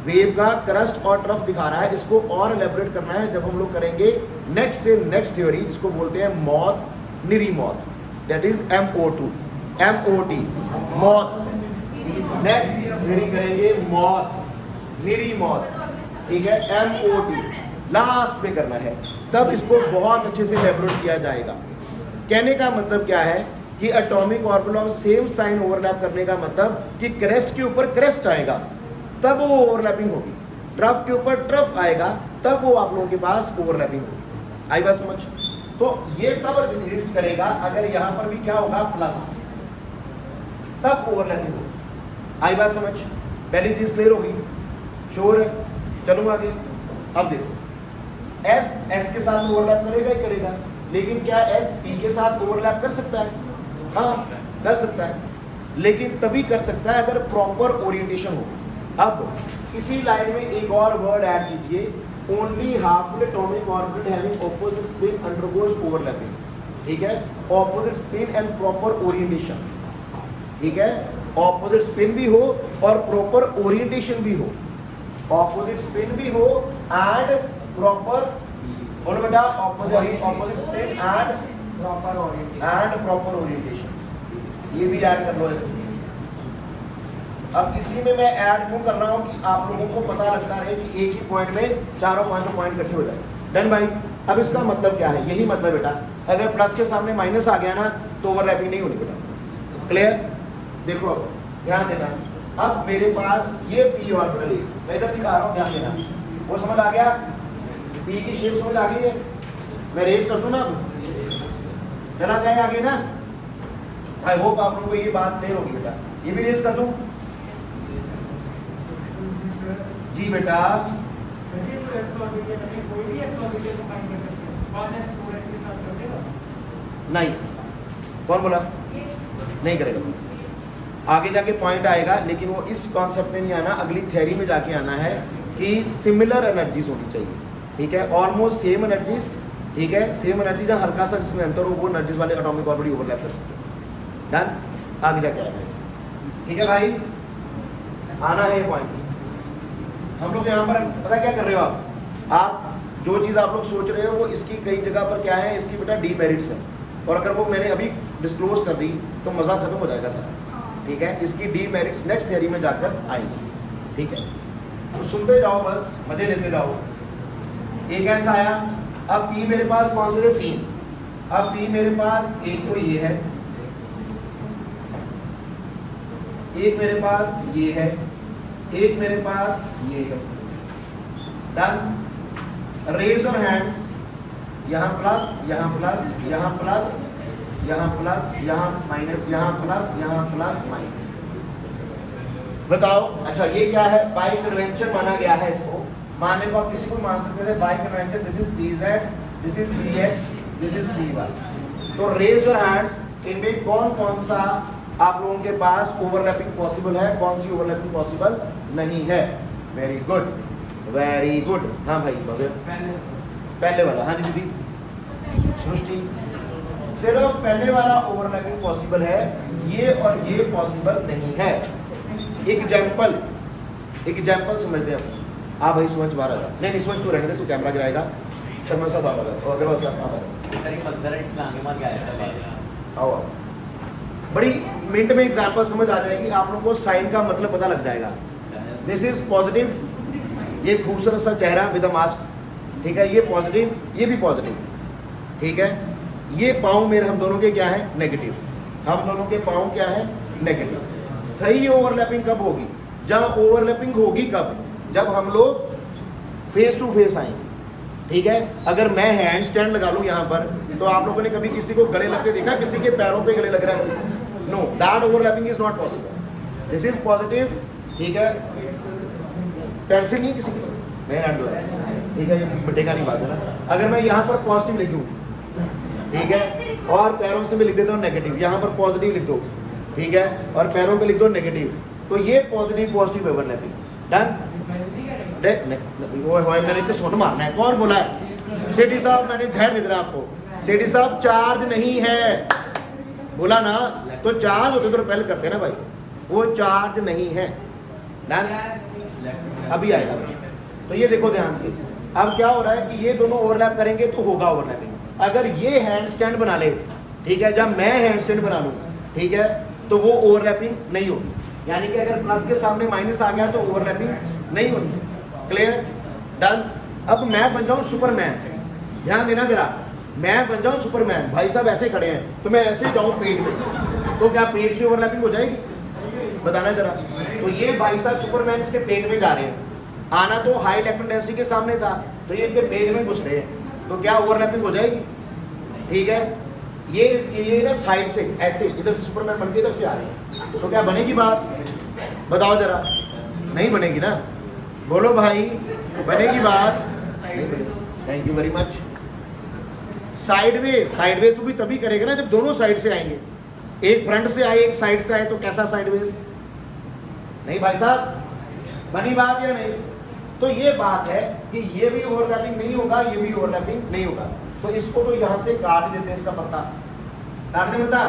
A: वेव का क्रस्ट और ट्रफ दिखा रहा है। इसको और एलेबोरेट करना है जब हम लोग करेंगे नेक्स्ट थ्योरी, जिसको बोलते हैं मॉथ, निरी moth, that is MOT, moth. Next theory करेंगे मॉथ, निरी मॉथ, ठीक है, MOT लास्ट में करना है, तब इसको बहुत अच्छे से एलेबोरेट किया जाएगा। कहने का मतलब क्या है कि atomic orbital of same sign overlap करने का मतलब कि क्रेस्ट के ऊपर क्रेस्ट आएगा तब वो ओवरलैपिंग होगी, ट्रफ के ऊपर ट्रफ आएगा तब वो आप लोगों के पास ओवरलैपिंग होगी। आई बात समझ? तो ये तब एग्जिस्ट करेगा अगर यहाँ पर भी क्या होगा? प्लस, तब ओवरलैपिंग होगी। आई बात समझ? पहली चीज क्लियर होगी? श्योर है? चलो आगे। अब देखो, S के साथ ओवरलैप करेगा ही करेगा, लेकिन क्या S P के साथ ओवरलैप कर सकता है? हाँ कर सकता है। लेकिन तभी कर सकता है अगर प्रॉपर ओरिएंटेशन हो। अब इसी लाइन में एक और वर्ड ऐड कीजिए, only half atomic orbit having opposite spin undergoes overlapping, ठीक है, opposite spin and proper orientation, ठीक है, ऑपोजिट स्पिन भी हो और प्रॉपर ओरिएंटेशन भी हो, ऑपोजिट स्पिन भी हो एंड प्रॉपर, बोलो बेटा, opposite spin and proper orientation, ये भी ऐड कर लो। अब इसी में मैं ऐड क्यों कर रहा हूं कि आप लोगों को पता लगता रहे कि एक ही पॉइंट में चारों पांचों पॉइंट इकट्ठे हो जाए। डन भाई। अब इसका मतलब क्या है, यही मतलब बेटा, अगर प्लस के सामने माइनस आ गया ना तो ओवरलैपिंग नहीं होनी बेटा। क्लियर? देखो ध्यान देना, अब मेरे पास ये पी ऑर्बिटल है, मैं इधर दिखा रहा हूँ, ध्यान देना, वो समझ आ गया, पी की शेप समझ आ गई है। मैं रेस कर दूं ना, चला जाए आगे ना, आई होप आप लोगों को ये बात क्लियर होगी बेटा। ये भी रेस कर दूं जी बेटा, नहीं, कौन बोला नहीं करेगा, आगे जाके पॉइंट आएगा, लेकिन वो इस कॉन्सेप्ट में नहीं आना, अगली थ्योरी में जाके आना है कि सिमिलर एनर्जीज होनी चाहिए, ठीक है, ऑलमोस्ट सेम एनर्जीज, ठीक है, सेम एनर्जी जहाँ हल्का सा जिसमें अंतर हो वो एनर्जीज वाले एटॉमिक ऑर्बिट ओवरलैप कर सकते हैं। डन, आगे जाके आएगा, ठीक है भाई, आना है ये पॉइंट। हम लोग यहाँ पर पता क्या कर रहे हो आप जो चीज़ आप लोग सोच रहे हो वो इसकी कई जगह पर क्या है, इसकी बेटा डीमेरिट्स है, और अगर वो मैंने अभी डिस्क्लोज कर दी तो मज़ा खत्म हो जाएगा सारा, ठीक है, इसकी डीमेरिट्स नेक्स्ट थियरी में जाकर आएंगी, ठीक है, तो सुनते जाओ बस, मजे लेते जाओ। एक ऐसा आया, अब पी मेरे पास कौन से थे, 3, अब पी मेरे पास एक तो ये है, एक मेरे पास ये है, एक मेरे पास ये है। डन, रेज योर हैंड्स, यहाँ प्लस, यहाँ प्लस, यहाँ प्लस, यहाँ प्लस, यहाँ माइनस, यहाँ प्लस, यहाँ प्लस, माइनस। बताओ, अच्छा ये क्या है, बाय कन्वेंशन माना गया है, इसको मानने को आप किसी को मान सकते थे bye convention, this is pz, this is px, this is py। तो रेज योर हैंड्स, इनमें कौन कौन सा आप लोगों के पास ओवरलैपिंग पॉसिबल है, कौन सी ओवरलैपिंग पॉसिबल नहीं है। Very good, very good. हाँ भाई भव्य, पहले वाला, हाँ जी दीदी सृष्टि, सिर्फ पहले वाला ओवरलैपिंग पॉसिबल है, ये और ये पॉसिबल नहीं है। एग्जाम्पल, एग्जाम्पल समझते हैं आप भाई, समझ बाहर आ जा, नहीं समझ तू रहने दे, तू कैमरा गिराएगा, शर्मा साहब आ रहा, अग्रवाल साहब आओ आओ, बड़ी मिनट में एग्जाम्पल समझ आ जाएगी, आप लोगों को साइन का मतलब पता लग जाएगा। दिस इज पॉजिटिव, ये खूबसूरत सा चेहरा विद अ मास्क, ठीक है, ये पॉजिटिव, ये भी पॉजिटिव, ठीक है, ये पाँव मेरे हम दोनों के क्या है, नेगेटिव, हम दोनों के पाँव क्या है, नेगेटिव। सही ओवरलैपिंग कब होगी, जब ओवरलैपिंग होगी कब, जब हम लोग फेस टू फेस आएंगे, ठीक है। अगर मैं हैंड स्टैंड लगा लूँ यहाँ पर, तो आप लोगों ने कभी किसी को गले लगते देखा, किसी के पैरों पे गले लग रहा है, no, that overlapping is not possible, this is positive, ठीक है, पेंसिल नहीं किसी की, मैं हैंड लगा, ठीक है, ये बड्डे का नहीं बात है ना। अगर मैं यहाँ पर पॉजिटिव लिख दूँ, ठीक है, और पैरों से मैं लिख देता हूँ नेगेटिव, यहाँ पर पॉजिटिव लिख दो, ठीक है, और पैरों पे लिख दो नेगेटिव, तो ये पॉजिटिव पॉजिटिव ओवरलैपिंग। डन, वो मैंने तो सुन मारना है, कौन बोला है, सेठी साहब, मैंने जहर दे दिया आपको, सेठी साहब चार्ज नहीं है, बोला ना, तो चार्ज होते तो पहले करते ना भाई, वो चार्ज नहीं है। डन, अभी आएगा, तो ये देखो ध्यान से, अब क्या हो रहा है कि ये दोनों ओवरलैप करेंगे तो होगा ओवरलैपिंग। अगर ये हैंड स्टैंड बना ले, ठीक है, जब मैं हैंड स्टैंड बना लूँ, ठीक है, तो वो ओवरलैपिंग नहीं होगी, यानी कि अगर प्लस के सामने माइनस आ गया तो ओवरलैपिंग नहीं होगी। क्लियर? डन। अब मैं बन जाऊँ सुपरमैन, ध्यान देना जरा, मैं बन जाऊँ सुपरमैन, भाई साहब ऐसे खड़े हैं, तो मैं ऐसे जाऊँ पेट में, तो क्या पेट से ओवरलैपिंग हो जाएगी, बताना जरा। तो ये भाई साहब सुपरमैन इसके पेट में जा रहे हैं, आना तो हाई इलेक्ट्रॉन डेंसिटी के सामने था, तो ये इनके पेट में घुस रहे हैं, तो क्या ओवरलैपिंग हो जाएगी, ठीक है। ये ना साइड से ऐसे इधर से सुपरमैन बन के इधर से आ रहे हैं, तो क्या बनेगी बात, बताओ जरा, नहीं बनेगी ना, बोलो भाई, बनेगी बात, नहीं बनेगी। Thank you very much. Sideways तो भी तभी करेगा ना जब दोनों साइड से आएंगे, एक फ्रंट से आए एक साइड से आए तो कैसा साइडवेज? नहीं भाई साहब, बनी बात या नहीं? तो ये बात है कि ये भी ओवरलैपिंग नहीं होगा, ये भी ओवरलैपिंग नहीं होगा, तो इसको तो यहां से काट देते हैं, इसका पत्ता काट दें बेटा,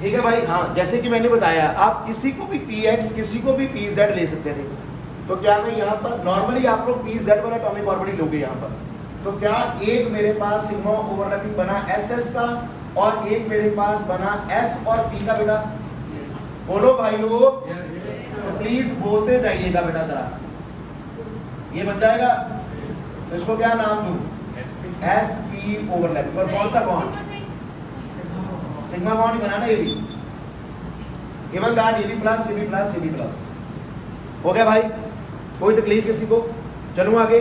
A: ठीक है भाई। हाँ, जैसे कि मैंने बताया आप किसी को भी px किसी को भी pz ले सकते थे, तो क्या मैं यहाँ पर नॉर्मली आप लोग pz पर एटॉमिक ऑर्बिट लोगे यहाँ पर, तो क्या एक मेरे पास सिग्मा ओवरलैपिंग बना ss का और एक मेरे पास बना s और p का बेटा? बोलो भाई लोग, तो प्लीज बोलते जाइएगा बेटा जरा, ये बन जाएगा। तो इसको क्या नाम दूं? sp overlapping. और कौन सा बॉन्ड? सिग्मा बॉन्ड बना ना, ये भी केवल दैट, ये भी प्लस, ये भी प्लस, ये भी प्लस। हो गया भाई, कोई तकलीफ किसी को? चलूं आगे,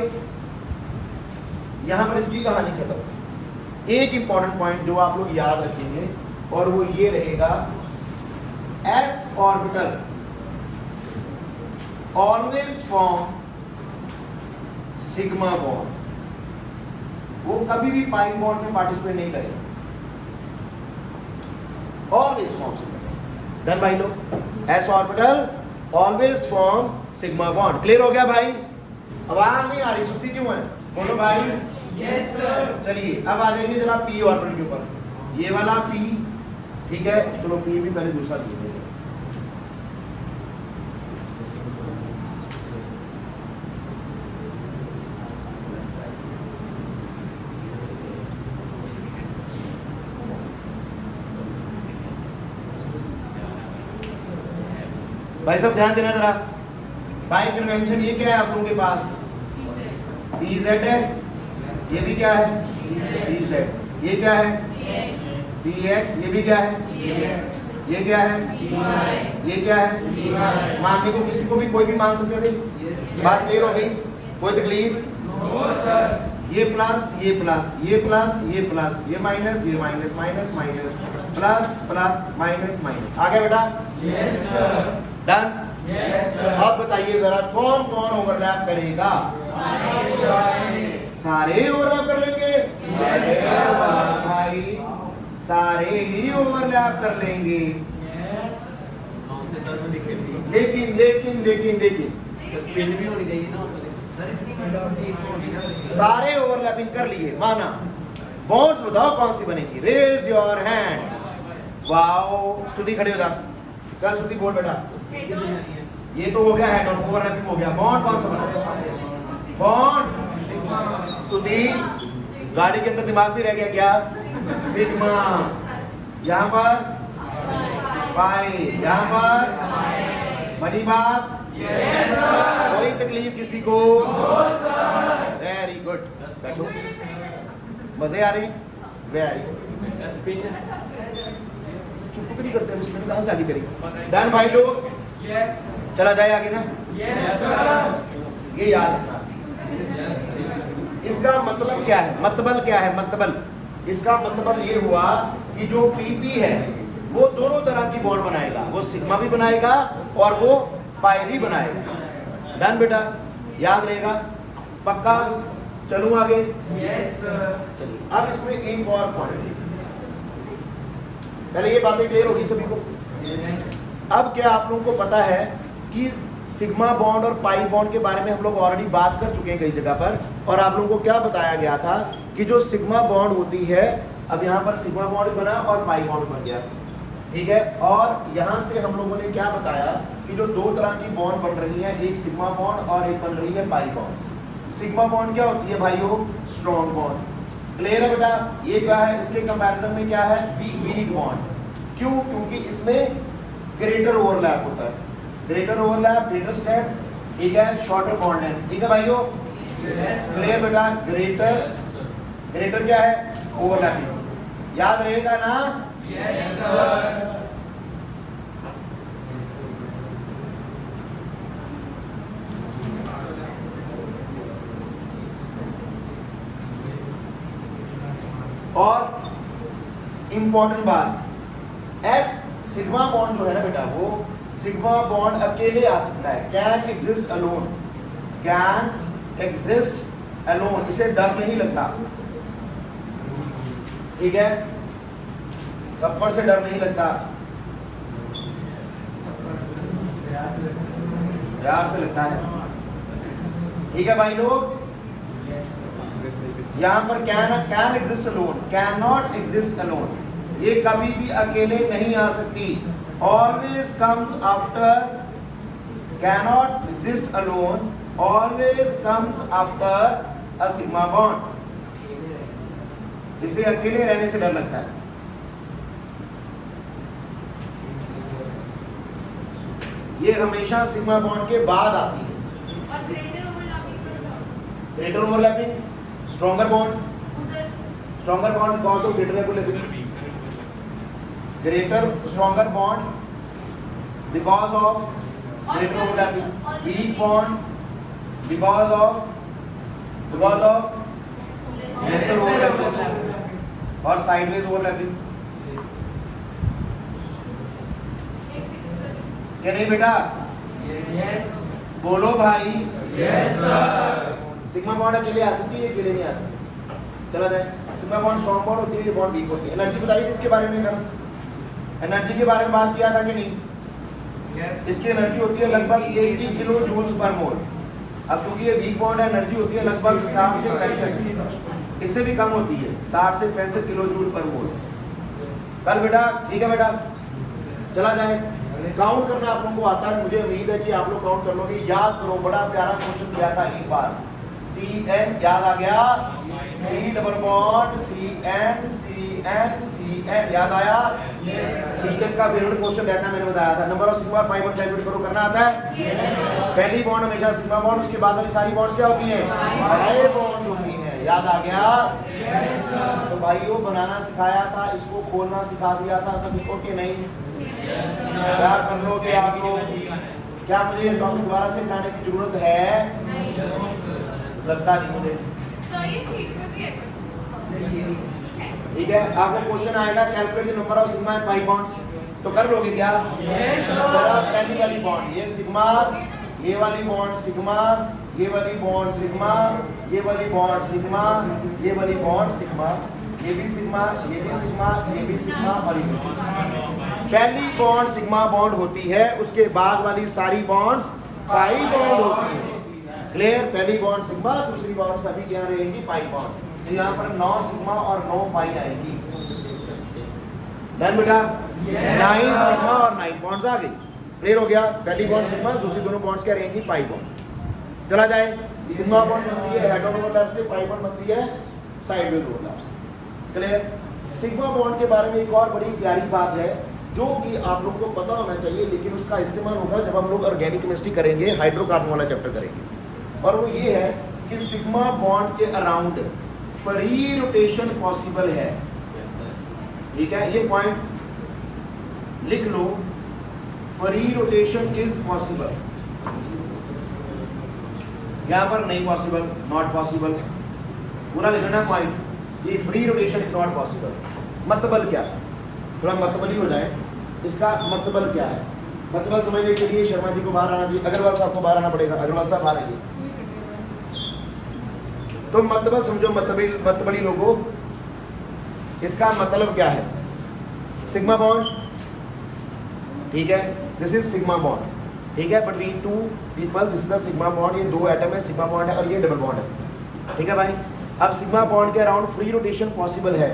A: यहां पर इसकी कहानी खत्म। एक इंपॉर्टेंट पॉइंट जो आप लोग याद रखेंगे और वो ये रहेगा, s orbital always form sigma bond, वो कभी भी पाई बॉन्ड में पार्टिसिपेट नहीं करेगा, always form sigma bond. Done भाई लोग, s orbital always form sigma bond. Clear हो गया भाई? आवाज नहीं आ रही, सुस्ती क्यों है? बोलो भाई।
C: Yes sir.
A: चलिए अब आ जाइए जरा p ऑर्बिटल के ऊपर, ये वाला p, ठीक है, चलो p भी पहले दूसरा दिए देंगे। भाई सब ध्यान देना जरा, बाई कन्वेंशन ये क्या है आप लोगों के पास? pz है, ये भी क्या है? pz। ये क्या है? px। ये भी क्या है? ये क्या है? ये क्या है? मानने को किसी को भी कोई भी मान सकते थे, बात क्लियर हो गई? कोई तकलीफ?
C: No sir.
A: ये प्लस, ये प्लस, ये प्लस, ये प्लस, ये माइनस, ये minus, minus minus, plus plus, minus minus. आ गया बेटा?
C: Yes sir.
A: Done?
C: Yes sir.
A: अब बताइए जरा कौन कौन ओवरलैप करेगा? सारे ओवरलैप कर लेंगे?
C: Yes, sir.
A: भाई सारे ही ओवरलैप कर लेंगे, लेकिन लेकिन लेकिन लेकिन
D: पिन भी होनी चाहिए ना
C: सर इतनी मिनोरिटी होगी ना।
A: सारे ओवरलैपिंग कर लिए, माना। बॉन्ड्स बताओ कौन सी बनेगी? Raise your hands. वाओ, स्तुति खड़े हो जा, क्या स्तुति बोल बेटा? ये तो हो गया हेड ऑन, ओवरलैपिंग हो गया। बॉन्ड कौन सा बना? बॉन्ड स्तुति, गाड़ी के अंदर दिमाग भी रह गया क्या? सिग्मा, यहाँ पर पाई, यहाँ पर बनी बात? कोई तकलीफ किसी को? वेरी गुड, बैठो, मजे आ रहे? वेरी गुड, चुप नहीं करते मुझे, कहाँ से आगे करेंगे? डन भाई लोग,
C: यस
A: चला जाए आगे ना।
C: Yes sir.
A: ये याद रखना, इसका मतलब क्या है? मतबल क्या है? मतबल, इसका मतलब ये हुआ कि जो PP है वो दोनों तरह की बॉन्ड बनाएगा, वो सिग्मा भी बनाएगा और वो पाई भी बनाएगा। डन बेटा, याद रहेगा? पक्का? चलूं आगे?
C: Yes sir.
A: चलिए अब इसमें एक और पॉइंट, पहले ये बातें क्लियर होगी सभी को। अब क्या आप लोगों को पता है कि सिग्मा बॉन्ड और पाई बॉन्ड के बारे में हम लोग ऑलरेडी बात कर चुके हैं कई जगह पर, और आप लोगों को क्या बताया गया था कि जो सिग्मा बॉन्ड होती है, अब यहाँ पर सिग्मा बॉन्ड बना और पाई बॉन्ड बन गया, ठीक है। और यहाँ से हम लोगों ने क्या बताया कि जो दो तरह की बॉन्ड बन रही है, एक सिग्मा बॉन्ड और एक बन रही है पाई बॉन्ड। सिग्मा बॉन्ड क्या होती है भाइयों? Strong bond. क्लियर है बेटा? ये क्या है? इसके कंपैरिजन में क्या है? Weak bond. क्यों? क्योंकि इसमें ग्रेटर ओवरलैप होता है, ग्रेटर ओवरलैप, ग्रेटर स्ट्रेंथ, ठीक है, शॉर्टर बॉन्ड लेंथ, ठीक है भाइयों? क्लियर बेटा? ग्रेटर, ग्रेटर क्या है? ओवरलैपिंग। याद रहेगा ना?
C: Yes sir.
A: और इंपॉर्टेंट बात, एस सिग्मा बॉन्ड जो है ना बेटा, वो सिग्मा बॉन्ड अकेले आ सकता है, can exist alone, can exist alone, इसे डर नहीं लगता, ठीक है। थप्पड़ से डर नहीं लगता, प्यार से लगता है। ठीक है भाई लोग, यहाँ पर can exist alone, can not exist alone, ये कभी भी अकेले नहीं आ सकती। Always comes after, can not exist alone always comes after a sigma bond. इसे अकेले रहने से डर लगता है। ये हमेशा सिग्मा बॉन्ड के बाद आती है।
B: और ग्रेटर ओवरलैपिंग पर जाओ।
A: ग्रेटर ओवरलैपिंग, स्ट्रॉन्गर बॉन्ड,
B: उधर
A: stronger bond because of greater overlapping, greater stronger bond because of greater overlapping, weak bond because of lesser overlapping और साइडवेज ओवरलैपिंग। क्या नहीं बेटा? बोलो भाई। सिग्मा बॉन्ड अकेले आ सकती है, अकेले नहीं आ सकती। चला जाए, सिग्मा बॉन्ड स्ट्रॉन्ग बॉन्ड होती है, ये बॉन्ड वीक होती है। एनर्जी बताई थी इसके बारे में, कर एनर्जी के बारे में बात किया था कि नहीं? इसकी एनर्जी होती है लगभग 80 किलो जूल्स पर मोल। अब क्योंकि ये वीक बॉन्ड है, एनर्जी होती है लगभग 60 से 65, इससे भी कम होती है, 60 से 65 किलो जूल पर मोल। कल बेटा, ठीक है बेटा, चला जाए। काउंट करना आप लोगों को आता है, मुझे उम्मीद है कि आप लोग काउंट कर लोगे। याद करो, बड़ा प्यारा क्वेश्चन दिया था एक बार, CN याद आ गया, C डबल बॉन्ड CN याद आया। टीचर्स का फेवरेट क्वेश्चन रहता है, मैंने बताया था। Number of sigma pi bond calculate करो, करना आता है। पहली बॉन्ड हमेशा सिग्मा बॉन्ड, उसके बाद वाली सारी बॉन्ड्स क्या होती हैं? पाई बॉन्ड होती हैं। याद आ गया? तो भाइयों बनाना सिखाया था, इसको खोलना सिखा दिया था सभी को कि नहीं? क्या कर लोगे आप लोग? क्या मुझे ये टॉपिक दोबारा से कराने की जरूरत है? लगता नहीं मुझे।
B: सर ये सीट पे भी है।
A: ठीक है, आपको क्वेश्चन आएगा calculate the number of sigma and pi bonds, तो कर लोगे क्या? जरा पहली वाली बॉन्ड, ये सिग्मा, ये वाली बॉन्ड सिग्मा, ये वाली बॉन्ड सिग्मा, ये वाली बॉन्ड सिग्मा, ये वाली बॉन्ड सिग्मा, ये भी सिग्मा, ये भी सिग्मा, ये भी सिग्मा और ये भी सिग्मा। पहली बॉन्ड सिग्मा बॉन्ड होती है, उसके बाद वाली सारी बॉन्ड्स पाई बॉन्ड होती है। क्लियर? पहली बॉन्ड सिग्मा, दूसरी बॉन्ड सभी क्या रहेगी? Pi bond. तो यहाँ पर 9 सिग्मा और 9 पाई आएगी। डन बेटा? 9 सिग्मा और 9 बॉन्ड्स आ गई। क्लियर हो गया? पहली बॉन्ड सिग्मा, दूसरी दोनों बॉन्ड्स क्या रहेंगी? Pi bond. चला जाए, सिग्मा बॉन्ड बनती है हेड ऑन ओवरलैप से, पाई बॉन्ड बनती है साइडवेज ओवरलैप से। क्लियर? सिग्मा बॉन्ड के बारे में एक और बड़ी प्यारी बात है जो कि आप लोग को पता होना चाहिए, लेकिन उसका इस्तेमाल होगा जब हम लोग ऑर्गेनिक केमिस्ट्री करेंगे, हाइड्रोकार्बन वाला चैप्टर करेंगे। और वो ये है कि सिग्मा बॉन्ड के अराउंड फ्री रोटेशन पॉसिबल है। ठीक है, ये पॉइंट लिख लो, फ्री रोटेशन इज पॉसिबल। यहां पर नहीं पॉसिबल, नॉट पॉसिबल, पूरा लिखना पॉइंट, ये free rotation is not possible. मतबल क्या है? थोड़ा मतबली हो जाए, इसका मतबल क्या है? मतबल समझने के लिए शर्मा जी को बाहर आना चाहिए, अग्रवाल साहब को बाहर आना पड़ेगा। अग्रवाल साहब बाहर आइए। तो मतबल समझो, मतबली लोगों, इसका मतलब क्या है? सिग्मा बॉन्ड, ठीक है, दिस इज सिग्मा बॉन्ड, ठीक है, between two people, this is the sigma bond. ये दो एटम है, सिग्मा बॉन्ड है और ये डबल बॉन्ड है। ठीक है भाई, अब सिग्मा बॉन्ड के अराउंड फ्री रोटेशन पॉसिबल है।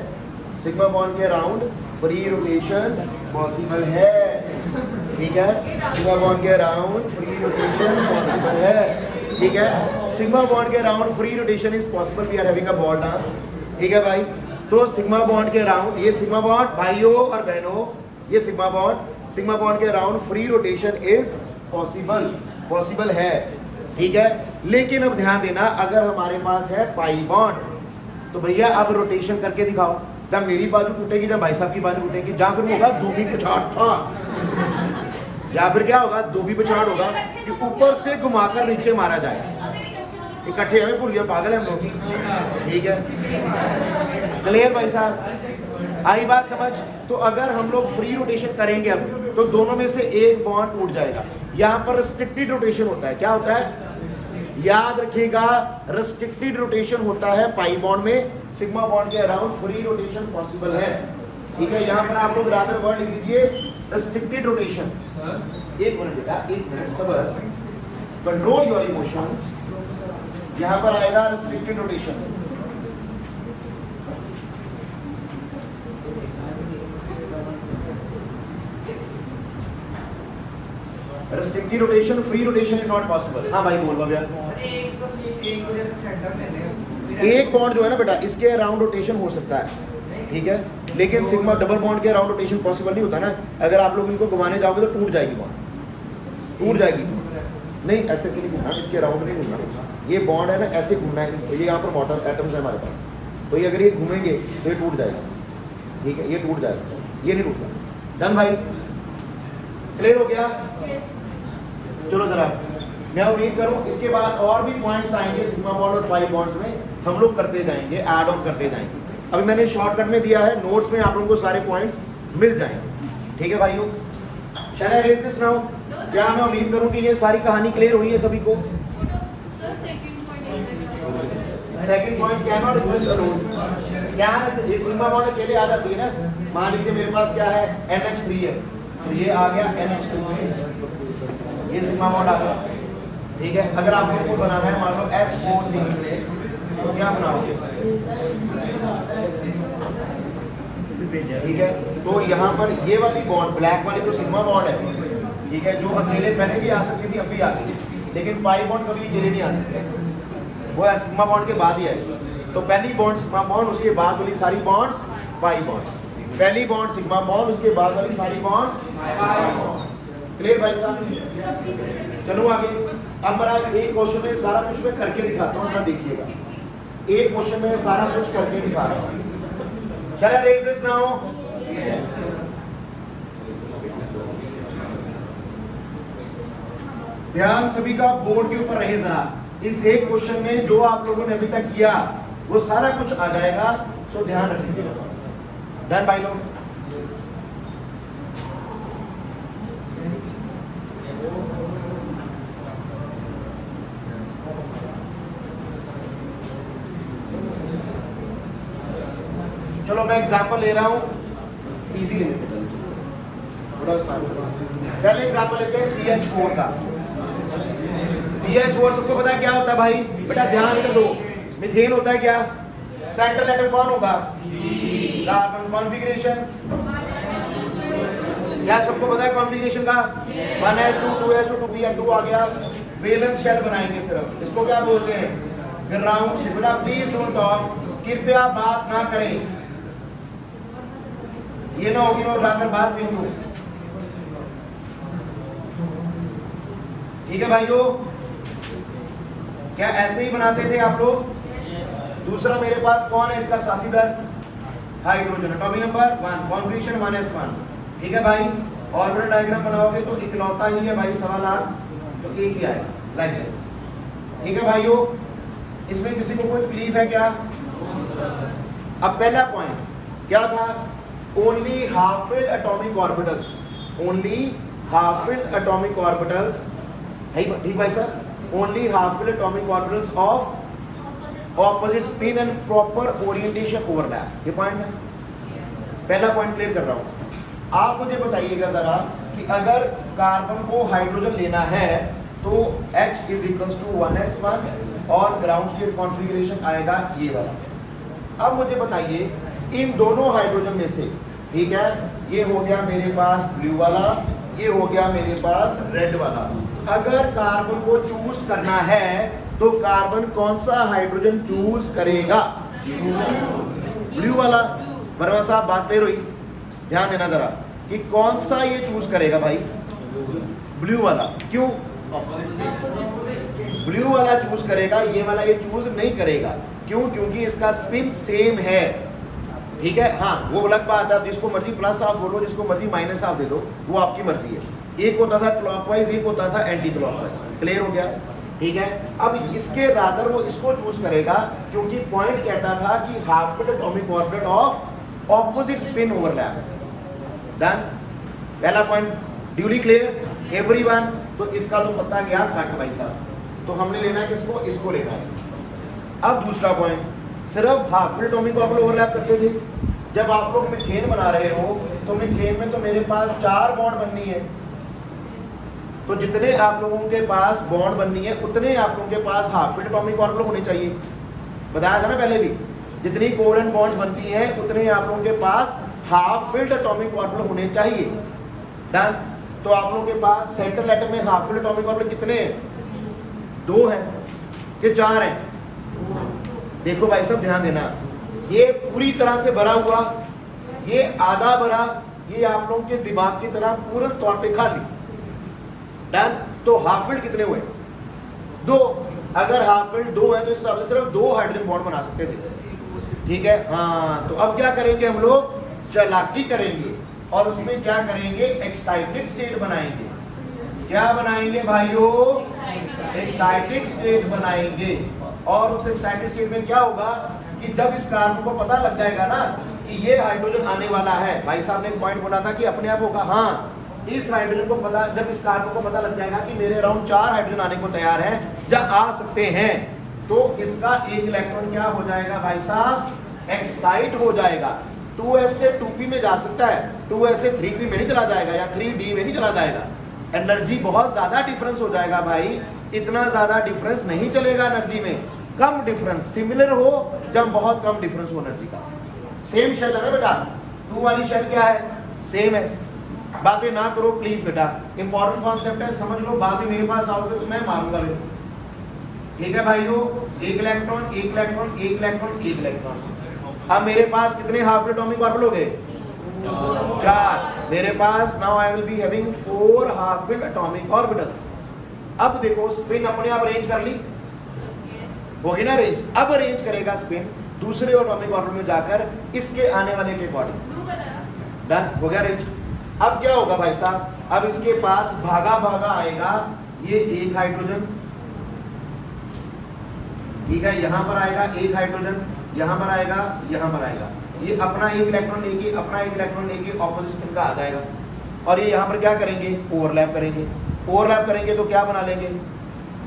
A: सिग्मा बॉन्ड के अराउंड फ्री रोटेशन पॉसिबल है। ठीक है, सिग्मा बॉन्ड के अराउंड फ्री रोटेशन पॉसिबल है। ठीक है, सिग्मा बॉन्ड के around free rotation is possible, we are having a ball dance. ठीक है भाई, तो सिग्मा बॉन्ड के अराउंड, ये सिग्मा बॉन्ड भाइयों और बहनों, ये सिग्मा बॉन्ड के around free rotation is possible है। ठीक है, लेकिन अब ध्यान देना, अगर हमारे पास है पाई बॉन्ड, तो भैया अब रोटेशन करके दिखाओ, जब मेरी बाजू टूटेगी, जब भाई साहब की बाजू टूटेगी, जहाँ फिर होगा धोबी पिछाड़ था, या फिर क्या होगा? धोबी पिछाड़ होगा कि ऊपर से घुमाकर नीचे मारा जाए। इकट्ठे हमें भूल गया, पागल है हम लोग। ठीक है, क्लियर भाई साहब? आई बात समझ? तो अगर हम लोग फ्री रोटेशन करेंगे अब, तो दोनों में से एक बॉन्ड टूट जाएगा। यहाँ पर रिस्ट्रिक्टेड रोटेशन होता है। क्या होता है? याद रखिएगा, रिस्ट्रिक्टेड रोटेशन होता है पाई बॉन्ड में। सिग्मा बॉन्ड के अराउंड फ्री रोटेशन पॉसिबल है। ठीक है, यहाँ पर आप लोग रादर वर्ड लिख लीजिए रेस्ट्रिक्टेड रोटेशन।
C: सर
A: एक मिनट बेटा, एक मिनट सबर, कंट्रोल योर इमोशंस। यहाँ पर आएगा restricted rotation. Restricted rotation, free rotation is not possible. हाँ भाई बोल भैया।
C: एक को जैसे सेंटर ले लें,
A: एक बॉन्ड जो है ना बेटा, इसके अराउंड रोटेशन हो सकता है, ठीक है, लेकिन सिग्मा डबल बॉन्ड के अराउंड रोटेशन पॉसिबल नहीं होता ना। अगर आप लोग इनको घुमाने जाओगे तो टूट जाएगी बॉन्ड, टूट जाएगी। नहीं ऐसे ऐसे नहीं घूमना, इसके अराउंड नहीं घूमना। ये बॉन्ड है ना, ऐसे घूमना है। तो ये यहाँ पर मोटर एटम्स है हमारे पास, तो ये अगर ये घूमेंगे तो ये टूट जाएगा, ठीक है, ये टूट जाएगा, ये नहीं टूटता। डन भाई, क्लियर हो गया? चलो जरा, मैं उम्मीद करूं इसके बाद और भी पॉइंट्स आएंगे सिग्मा बॉन्ड और पाई बॉन्ड्स में, हम लोग करते जाएंगे, ऐड ऑन करते जाएंगे। अभी मैंने शॉर्टकट में दिया है, नोट्स में आप लोगों को सारे पॉइंट्स मिल जाएंगे, ठीक है भाइयों। शैल आई रेज दिस नाउ? क्या मैं उम्मीद करूं कि ये सारी कहानी क्लियर हुई है सभी को?
B: Sir
A: second point, can not exist alone. Can, ये सिग्मा बॉन्ड अकेले आ जाती है ना। मान लीजिए मेरे पास क्या है, NH3 है, तो ये आ गया NH3, ये सिग्मा बॉन्ड आ गया, ठीक है। अगर आप लोगों को बनाना है मान लो SO3, तो क्या बनाओगे, ठीक है। तो यहाँ पर ये वाली बॉन्ड, ब्लैक वाली जो सिग्मा बॉन्ड है, ठीक है, जो अकेले पहले भी आ सकती थी, अब भी आती है, लेकिन पाई बॉन्ड कभी अकेले नहीं आ सकते, वो सिग्मा बॉन्ड के बाद ही आएगी। तो पहली बॉन्ड सिग्मा बॉन्ड, उसके बाद वाली सारी बॉन्ड्स पाई बॉन्ड्स। पहली बॉन्ड सिग्मा बॉन्ड, उसके बाद वाली सारी बॉन्ड्स पाई बॉन्ड। क्लियर भाई साहब? चलो आगे। अब मेरा एक क्वेश्चन में सारा कुछ मैं करके दिखाता हूँ, जरा देखिएगा। एक क्वेश्चन में सारा कुछ करके दिखा रहा हूँ। चलो रेज दिस नाउ। ध्यान सभी का बोर्ड के ऊपर रहे जरा। इस एक क्वेश्चन में जो आप लोगों ने अभी तक किया वो सारा कुछ आ जाएगा, सो ध्यान रख लीजिएगा। डन भाई लोग? चलो मैं एग्जांपल ले रहा हूं, इजी ले लेते हैं थोड़ा सा। पहले एग्जांपल लेते हैं CH4 का। CH4 सबको पता है क्या होता है भाई? बेटा ध्यान इधर दो। मीथेन होता है क्या? सेंट्रल एटम कौन होगा? कार्बन। कॉन्फ़िगरेशन क्या सबको पता है कॉन्फ़िगरेशन का? 1s2 2s2 2p2 आ गया। वैलेंस शेल बनाएंगे सिर्फ, इसको क्या बोलते हैं? Ground shell. बेटा प्लीज डोंट टॉक, कृपया बात ना करें। ये ना होगी, जाकर बाहर फेंक दो, ठीक है भाइयों? क्या ऐसे ही बनाते थे आप लोग? दूसरा मेरे पास कौन है इसका साथीदार? Hydrogen. Atomic number 1, configuration 1s1, ठीक है भाई। ऑर्बिटल डायग्राम बनाओगे तो इकलौता ही है भाई, सवाल तो एक ही आएगा, लाइक दिस, ठीक है भाइयों? इसमें किसी को कोई तकलीफ है क्या? अब पहला पॉइंट क्या था? Only half fill atomic orbitals, only half fill atomic orbitals है, ठीक भाई sir? Only half fill atomic orbitals of opposite spin and proper orientation overlap, ये पॉइंट है। पहला पॉइंट क्लियर कर रहा हूं। आप मुझे बताइएगा जरा कि अगर कार्बन को हाइड्रोजन लेना है तो H is equals to 1s1 और ग्राउंड स्टेट कॉन्फ़िगरेशन आएगा ये वाला। अब मुझे बताइए इन दोनों हाइड्रोजन में से, ठीक है, ये हो गया मेरे पास ब्लू वाला, ये हो गया मेरे पास रेड वाला। अगर कार्बन को चूज करना है तो कार्बन कौन सा हाइड्रोजन चूज करेगा? ब्लू वाला। वर्मा साहब बात क्लियर हुई? ध्यान देना जरा कि कौन सा ये चूज करेगा भाई? ब्लू वाला। क्यों? ब्लू वाला चूज करेगा, ये वाला ये चूज नहीं करेगा। क्यों? क्योंकि इसका स्पिन सेम है, ठीक है। हाँ वो अलग बात है, जिसको मर्जी प्लस हाफ बोलो, जिसको मर्जी माइनस हाफ दे दो, वो आपकी मर्जी है। एक होता था क्लॉकवाइज, एक होता था एंटी क्लॉकवाइज। क्लियर हो गया? ठीक है। अब इसके रादर वो इसको चूज करेगा क्योंकि पॉइंट कहता था कि half fill atomic orbit of opposite spin overlap. Done? पहला पॉइंट ड्यूली क्लियर एवरीवन? तो इसका तो पता गया कट भाई साहब, तो हमने लेना है किसको? इसको लेना है। अब दूसरा पॉइंट, सिर्फ half fill atomic orbit overlap करते थे, जब आप लोग मीथेन बना रहे हो तो मीथेन में तो मेरे पास 4 बॉन्ड बननी है, तो जितने आप लोगों के पास बॉन्ड बननी है उतने आप लोगों के पास हाफ फिल्ड एटॉमिक ऑर्बिटल होने चाहिए। बताया था ना पहले भी, जितनी कोवेलेंट बॉन्ड्स बनती हैं उतने आप लोगों के पास हाफ फिल्ड एटॉमिक ऑर्बिटल होने चाहिए। डन। तो आप लोगों के पास सेंट्रल एटम में हाफ फिल्ड एटॉमिक ऑर्बिटल कितने हैं? 2 हैं कि 4 हैं? देखो भाई सब ध्यान देना, ये पूरी तरह से भरा हुआ, ये आधा भरा, ये आप लोगों के दिमाग की तरह पूर्ण तौर पे खाली। डन। तो हाफ फिल्ड कितने हुए? 2। अगर हाफ फिल्ड 2 है तो इस हिसाब से सिर्फ 2 हाइड्रोजन बॉन्ड बना सकते थे। ठीक है, हाँ। तो अब क्या करेंगे हम लोग? चालाकी करेंगे और उसमें क्या करेंगे? एक्साइटेड स्टेट बनाएंगे। क्या बनाएंगे भाइयों? एक्साइटेड स्टेट बनाएंगे। और उस एक्साइटेड स्टेट में क्या होगा कि जब इस कार्बन को पता लग जाएगा ना कि ये हाइड्रोजन आने वाला है, भाई साहब ने एक पॉइंट बोला था कि अपने आप होगा, हाँ, इस हाइड्रोजन को पता, जब इस कार्बन को पता लग जाएगा कि मेरे अराउंड 4 हाइड्रोजन आने को तैयार है या आ सकते हैं, तो इसका एक इलेक्ट्रॉन क्या हो जाएगा भाई साहब? एक्साइट हो जाएगा। 2s से 2p में जा सकता है, 2s से 3p में नहीं चला जाएगा या 3d में नहीं चला जाएगा। एनर्जी बहुत ज्यादा डिफरेंस हो जाएगा भाई, इतना ज्यादा डिफरेंस नहीं चलेगा एनर्जी में, कम डिफरेंस, सिमिलर हो जब बहुत कम डिफरेंस हो एनर्जी का। सेम शेल है ना बेटा, 2 वाली शेल क्या है? सेम है। बातें ना करो प्लीज बेटा, इंपॉर्टेंट कॉन्सेप्ट है, समझ लो। बाद में मेरे पास आओगे तो मैं मारूंगा ले। ठीक है भाइयों, 1 इलेक्ट्रॉन 1 इलेक्ट्रॉन 1 इलेक्ट्रॉन 1 इलेक्ट्रॉन। अब मेरे पास कितने हाफ एटॉमिक ऑर्बिटल हो गए? 4। मेरे पास now I will be having 4 half filled atomic orbitals. अब देखो स्पिन अपने आप अरेंज कर ली होगी ना अरेंज। अब अरेंज करेगा स्पिन दूसरे एटॉमिक ऑर्बिटल में जाकर इसके आने वाले के अकॉर्डिंग। डन हो गया अरेंज। अब क्या होगा भाई साहब? अब इसके पास भागा भागा आएगा ये 1 हाइड्रोजन, ठीक है, यहां पर आएगा 1 हाइड्रोजन, यहां पर आएगा, यहां पर आएगा, ये अपना 1 इलेक्ट्रॉन लेके, अपना 1 इलेक्ट्रॉन लेके ऑपोजिट स्पिन का आ जाएगा। और ये यहां पर क्या करेंगे? ओवरलैप करेंगे। ओवरलैप करेंगे तो क्या बना लेंगे?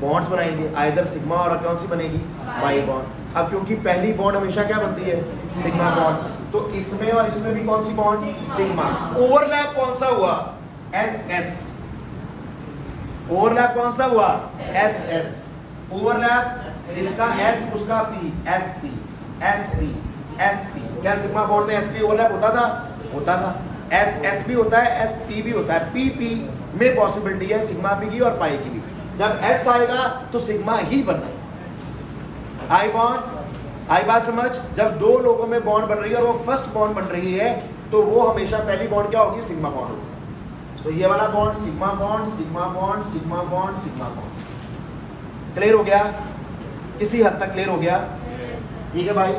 A: बॉन्ड्स बनाएंगे, आइदर सिग्मा और कौन सी बनेगी? Pi bond. अब क्योंकि पहली बॉन्ड हमेशा क्या बनती है? सिग्मा बॉन्ड, तो इसमें और इसमें भी कौन सी बॉन्ड? सिग्मा। ओवरलैप कौन सा हुआ? SS। ओवरलैप कौन सा हुआ? SS। ओवरलैप इसका S उसका P, SP SP SP। क्या सिग्मा बॉन्ड में SP ओवरलैप होता था? होता था। SS भी होता है, SP भी होता है। PP में पॉसिबिलिटी है सिग्मा P की और पाई की भी। जब S आएगा तो सिग्मा ही बनना है। आई बॉन्ड, आई बात समझ? जब 2 लोगों में बॉन्ड बन रही है और वो फर्स्ट बॉन्ड बन रही है तो वो हमेशा पहली बॉन्ड क्या होगी? सिग्मा बॉन्ड होगी। तो ये वाला bond sigma bond, sigma bond, sigma bond, sigma bond. Clear हो गया? किसी हद तक क्लियर हो गया? ठीक है भाई,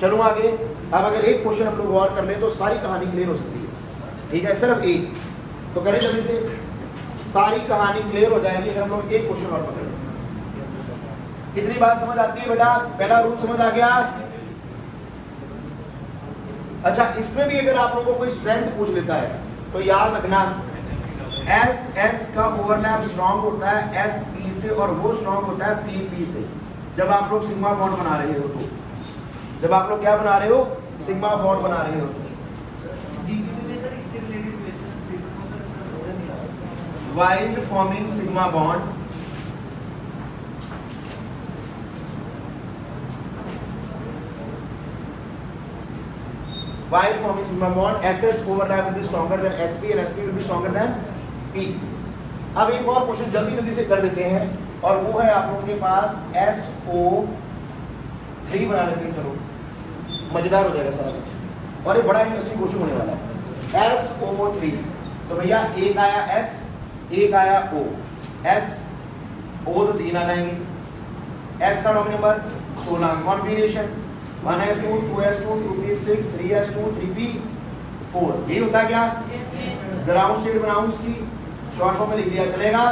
A: चलो आगे। अब अगर एक क्वेश्चन हम लोग और कर ले तो सारी कहानी क्लियर हो सकती है। ठीक है, सिर्फ एक तो करें जल्दी से, सारी कहानी क्लियर हो जाएगी अगर हम लोग एक क्वेश्चन और पकड़ें। कितनी बात समझ आती है बेटा? पहला रूल समझ आ गया? अच्छा, इसमें भी अगर आप लोगों को कोई स्ट्रेंथ पूछ लेता है तो याद रखना, SS का ओवरलैप स्ट्रॉन्ग होता है SP से और वो स्ट्रॉन्ग होता है PP से। जब आप लोग सिग्मा बॉन्ड बना रहे हो तो, जब आप लोग क्या बना रहे हो? सिग्मा बॉन्ड बना रहे हो। While forming sigma bond, while forming sigma bond, SS overlap will be stronger than SP and SP will be stronger than P. अब एक और क्वेश्चन जल्दी जल्दी से कर देते हैं और वो है आप लोगों के पास SO3 बना लेते हैं। चलो, मजेदार हो जाएगा सारा कुछ और ये बड़ा इंटरेस्टिंग क्वेश्चन होने वाला है। SO3, तो भैया एक आया S, एक आया O, S O तो 3 आ जाएंगे। S का dot number 16, configuration 1s2 2s2 2p6 3s2 3p4। ये होता है क्या? ग्राउंड स्टेट बनाऊं इसकी, शॉर्ट फॉर्म में लिख दिया, चलेगा?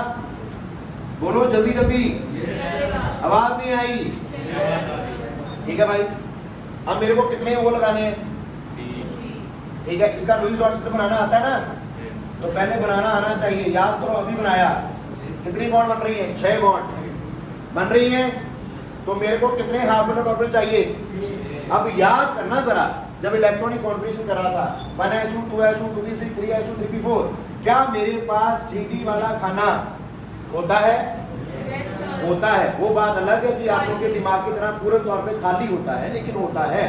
A: बोलो जल्दी जल्दी, आवाज नहीं आई। ठीक है भाई, अब मेरे को कितने O लगाने हैं? ठीक है, इसका लुईस डॉट स्टेट बनाना आता है ना, तो पहले बनाना आना चाहिए। याद करो, अभी बनाया। कितनी बॉन्ड बन रही है? 6 बॉन्ड बन रही है। तो मेरे को कितने हाफ एटॉमिक ऑर्बिटल चाहिए? अब याद करना जरा, जब इलेक्ट्रॉनिक कॉन्फ़िगरेशन कर रहा था 1s2 2s2 2p6 3s2 3p4, क्या मेरे पास 3D वाला खाना होता है? होता है। वो बात अलग है कि आप लोग के दिमाग की तरह पूरे तौर पे खाली होता है, लेकिन होता है।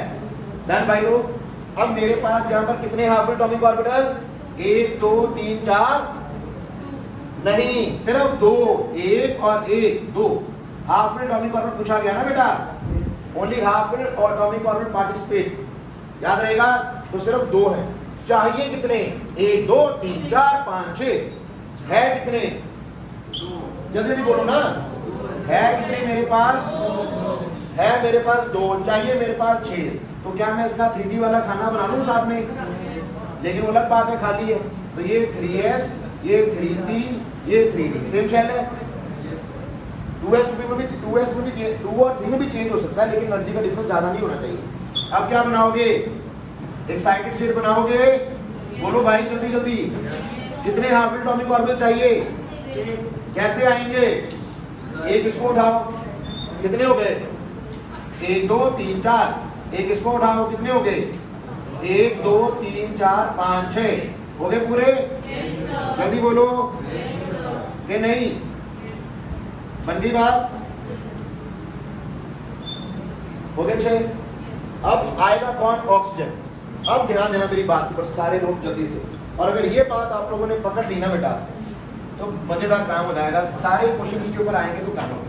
A: डन भाई लोग। अब मेरे पास यहाँ पर कितने हाफ एटॉमिक ऑर्बिटल? 1 2 3 4 नहीं, सिर्फ 2, 1 और 1 2 हाफ एटॉमिक ऑर्बिटल पूछा गया ना बेटा, only half atomic orbital participate, याद रहेगा। तो सिर्फ 2 है। चाहिए कितने? 1 2 3 4 5 6 है कितने? जल्दी जल्दी बोलो ना। है कितने मेरे पास? है मेरे पास 2, चाहिए मेरे पास 6। तो क्या मैं इसका 3D वाला खाना बना लूं साथ में? लेकिन वो अलग बात है, खाली है। तो ये 3s, ये 3d, ये 3d, सेम शेल है। 2s में भी 2 और 3 में भी चेंज हो सकता है, लेकिन एनर्जी का डिफरेंस ज्यादा नहीं होना चाहिए। अब क्या बनाओगे? एक्साइटेड स्टेट बनाओगे? बोलो भाई जल्दी जल्दी। कितने हाफ एटॉमिक ऑर्बिटल चाहिए? कैसे आएंगे? एक इसको उठाओ, कितने हो गए? 1 2 3 4। एक इसको उठाओ, कितने हो गए? 1 2 3 4 5 6 हो गए पूरे? जल्दी बोलो कि नहीं? बन गई बात? हो गए 6। अब आएगा कौन? ऑक्सीजन। अब ध्यान देना मेरी बात पर सारे लोग जल्दी से। और अगर ये बात आप लोगों ने पकड़ ली ना बेटा, तो मजेदार काम हो जाएगा। सारे क्वेश्चन इसके ऊपर आएंगे तो काम होगा।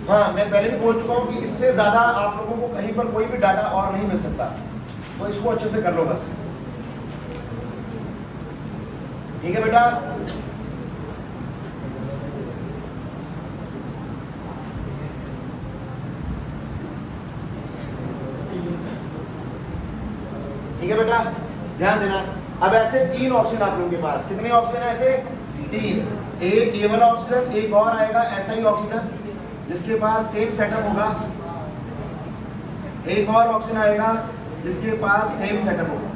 A: हाँ, मैं पहले भी बोल चुका हूं कि इससे ज्यादा आप लोगों को कहीं पर कोई भी डाटा और नहीं मिल सकता, तो इसको अच्छे से कर लो बस। ठीक है बेटा? ठीक है बेटा, ध्यान देना। अब ऐसे 3 ऑक्सीजन आप लोगों के पास, कितने ऑक्सीजन है ऐसे? 3। एक ये वाला ऑक्सीजन, एक और आएगा ऐसा ही ऑक्सीजन जिसके पास सेम सेटअप होगा। एक और ऑक्सीजन आएगा जिसके पास सेम सेटअप होगा।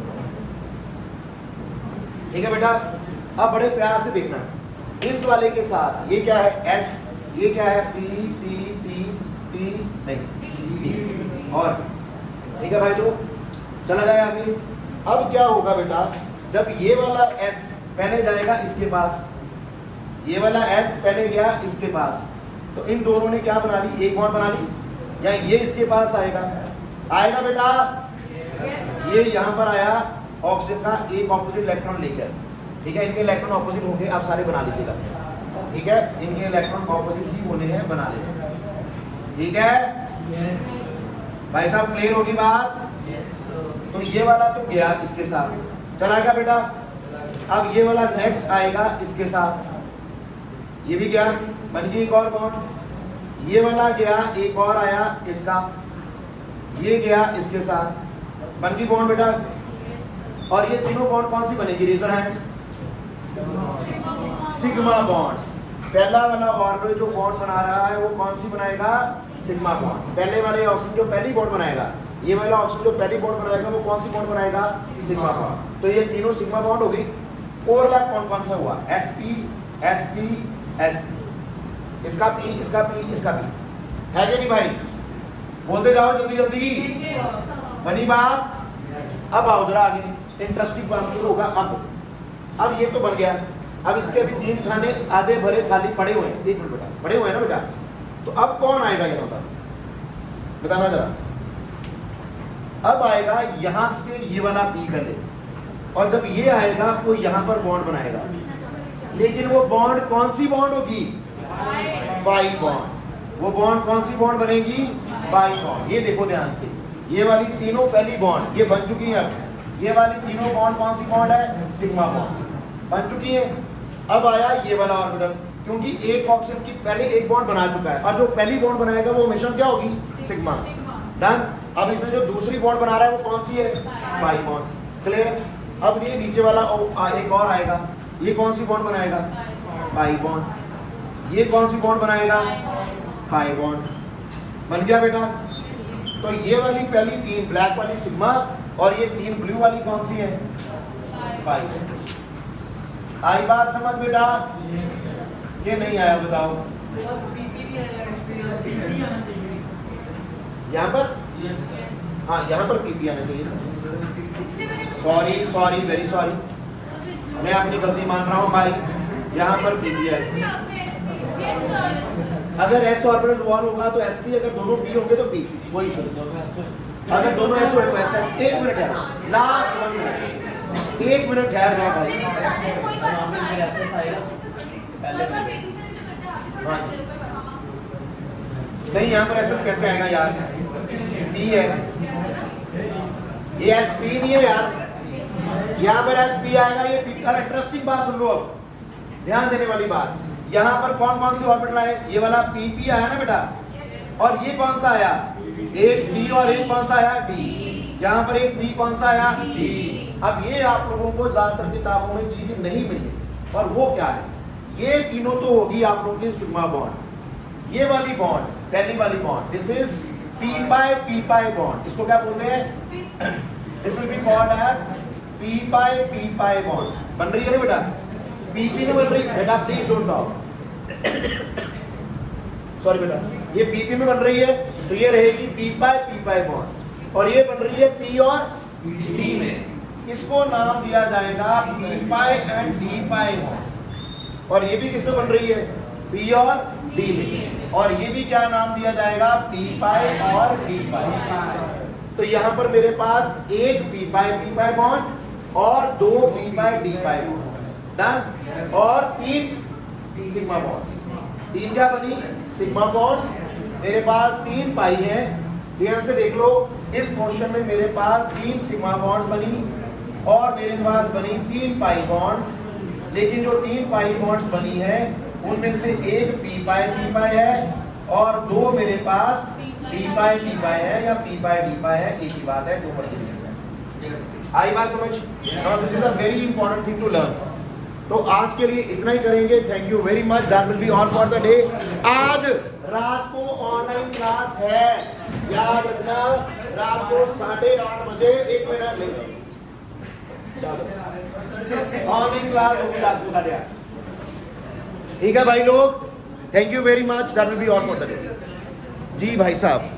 A: ठीक है बेटा? अब बड़े प्यार से देखना, इस वाले के साथ ये क्या है? S, ये क्या है? P P P P नहीं P। और ठीक है भाई लोग, चला जाए आगे। अब क्या होगा बेटा? जब ये वाला S पहले जाएगा इसके पास, ये वाला S पहले गया इसके पास, तो इन दोनों ने क्या बना ली? एक बॉन्ड बना ली। या ये इसके पास आएगा, आएगा बेटा? ये यहाँ पर आया ऑक्सीजन का एक ऑपोजिट इलेक्ट्रॉन लेकर। ठीक है, इनके इलेक्ट्रॉन ऑपोजिट होंगे, आप सारे बना लीजिएगा। ठीक है, इनके इलेक्ट्रॉन ऑपोजिट ही होने हैं, बना लेना। ठीक है भाई साहब, क्लियर होगी बात? तो ये वाला तो गया इसके साथ, चलाएगा बेटा। अब ये वाला नेक्स्ट आएगा इसके साथ, ये भी गया, बन गई एक और बॉन्ड। ये वाला गया, एक और आया इसका, ये गया इसके साथ, बन गई बॉन्ड बेटा। और ये तीनों बॉन्ड कौन सी बनेगी? Raise hands, sigma bonds. पहला वाला ऑर्बिटल जो बॉन्ड बना रहा है वो कौन सी बनाएगा? Sigma bond. पहले वाले ऑक्सीजन जो पहली बॉन्ड बनाएगा, ये वाला ऑक्सीजन जो पहली बॉन्ड बनाएगा वो कौन सी बॉन्ड बनाएगा? Sigma bond. तो ये तीनों सिग्मा बॉन्ड हो गई। ओवरलैप कौन कौन सा हुआ? sp sp sp, इसका p, इसका p, इसका p, है कि नहीं भाई? बोलते जाओ जल्दी जल्दी, बनी बात? अब आओ जरा आगे, इंटरेस्टिंग काम शुरू होगा। अब ये तो बन गया। अब इसके अभी 3 खाने आधे भरे खाली पड़े हुए हैं। 1 मिनट बेटा, पड़े हुए हैं ना बेटा? तो अब कौन आएगा यहाँ पर? बताना जरा। अब आएगा यहाँ से ये वाला पी कर ले, और जब ये आएगा तो यहाँ पर बॉन्ड बनाएगा। लेकिन वो बॉन्ड कौन सी बॉन्ड होगी? By bond. वो बॉन्ड कौन सी बॉन्ड बनेगी? By bond. ये देखो ध्यान से, ये वाली तीनों पहली बॉन्ड ये बन चुकी है। अब ये वाली तीनों बॉन्ड कौन सी बॉन्ड है? सिग्मा बॉन्ड बन चुकी है। अब आया ये वाला ऑर्बिटल, क्योंकि एक ऑक्सीजन की पहले एक बॉन्ड बना चुका है, और जो पहली बॉन्ड बनाएगा वो हमेशा क्या होगी? सिग्मा। डन। अब इसमें जो दूसरी बॉन्ड बना रहा है वो कौन सी है? By bond. क्लियर? अब ये नीचे वाला एक और आएगा, ये कौन सी बॉन्ड बनाएगा? By bond. ये कौन सी बॉन्ड बनाएगा? By bond. बन गया बेटा? तो ये वाली पहली 3 ब्लैक वाली सिग्मा, और ये 3 ब्लू वाली कौन सी है? By bond. आई बात समझ बेटा? ये नहीं आया बताओ? यहाँ पर हाँ यहाँ पर पीपी आना चाहिए था।
B: पिछले मैंने
A: सॉरी सॉरी वेरी सॉरी, मैं अपनी गलती मान रहा हूँ भाई, यहाँ पर पीपी है। अगर एस ऑर्बिटल रिवॉल्व होगा तो एसपी, अगर दोनों पी होंगे तो पी, कोई इशू नहीं। अगर दोनों एस हो तो एस एस। एक मिनट है, लास्ट 1 मिनट, 1 मिनट ठहर जाओ भाई। हाँ नहीं, यहाँ पर एस एस कैसे आएगा यार, पी है, ये एस पी नहीं है यार, यहाँ पर एस पी आएगा, ये पी। अरे इंटरेस्टिंग बात सुन लो, अब ध्यान देने वाली बात, यहाँ पर कौन कौन से ऑर्बिटल आए, ये वाला पी पी आया ना बेटा, और ये कौन सा आया, एक पी और एक कौन सा आया, डी। यहाँ पर एक पी कौन सा आया, डी। अब ये आप लोगों को ज्यादातर किताबों में चीज नहीं मिली, और वो क्या है, ये तीनों तो होगी आप लोगों की सिग्मा बॉन्ड, ये वाली बॉन्ड, पहली वाली bond, this is p pi bond, इसको क्या बोलते हैं, this will be called as p pi bond. बन रही है ना बेटा, पीपी में बन रही बेटा, प्लीज डोंट टॉक, सॉरी बेटा, ये पीपी में बन रही है तो ये रहेगी पी पाई बॉन्ड, और ये बन रही है पी और डी में, इसको नाम दिया जाएगा P pi and D pi bond. और ये भी किसमें बन रही है, पी और डी में, और ये भी क्या नाम दिया जाएगा, पी पाई और डी पाई। तो यहाँ पर मेरे पास एक पी पाई बॉन्ड और 2 पी पाई डी पाई बॉन्ड, डन, और 3 सिग्मा बॉन्ड्स। 3 क्या बनी, सिग्मा बॉन्ड्स। मेरे पास 3 पाई है, ध्यान से देख लो, इस क्वेश्चन में मेरे पास 3 सिग्मा बॉन्ड्स बनी और मेरे पास बनी 3 पाई बॉन्ड्स। लेकिन जो 3 पाई बॉन्ड्स बनी है उनमें से एक पी पाई है और 2 मेरे पास पी पाई है या पी पाई डी पाई है, एक ही बात है, 2 पढ़ के आई बात समझ। Now this is a very important thing to learn. तो आज के लिए इतना ही करेंगे, thank you very much, that will be all for the day. आज रात को ऑनलाइन क्लास है, याद रखना, रात को 8:30 बजे, 1 मिनट लेंगे, ऑनलाइन क्लास होगी रात को 8:30। ठीक है भाई लोग, thank you very much, that will be all for the day. जी भाई साहब।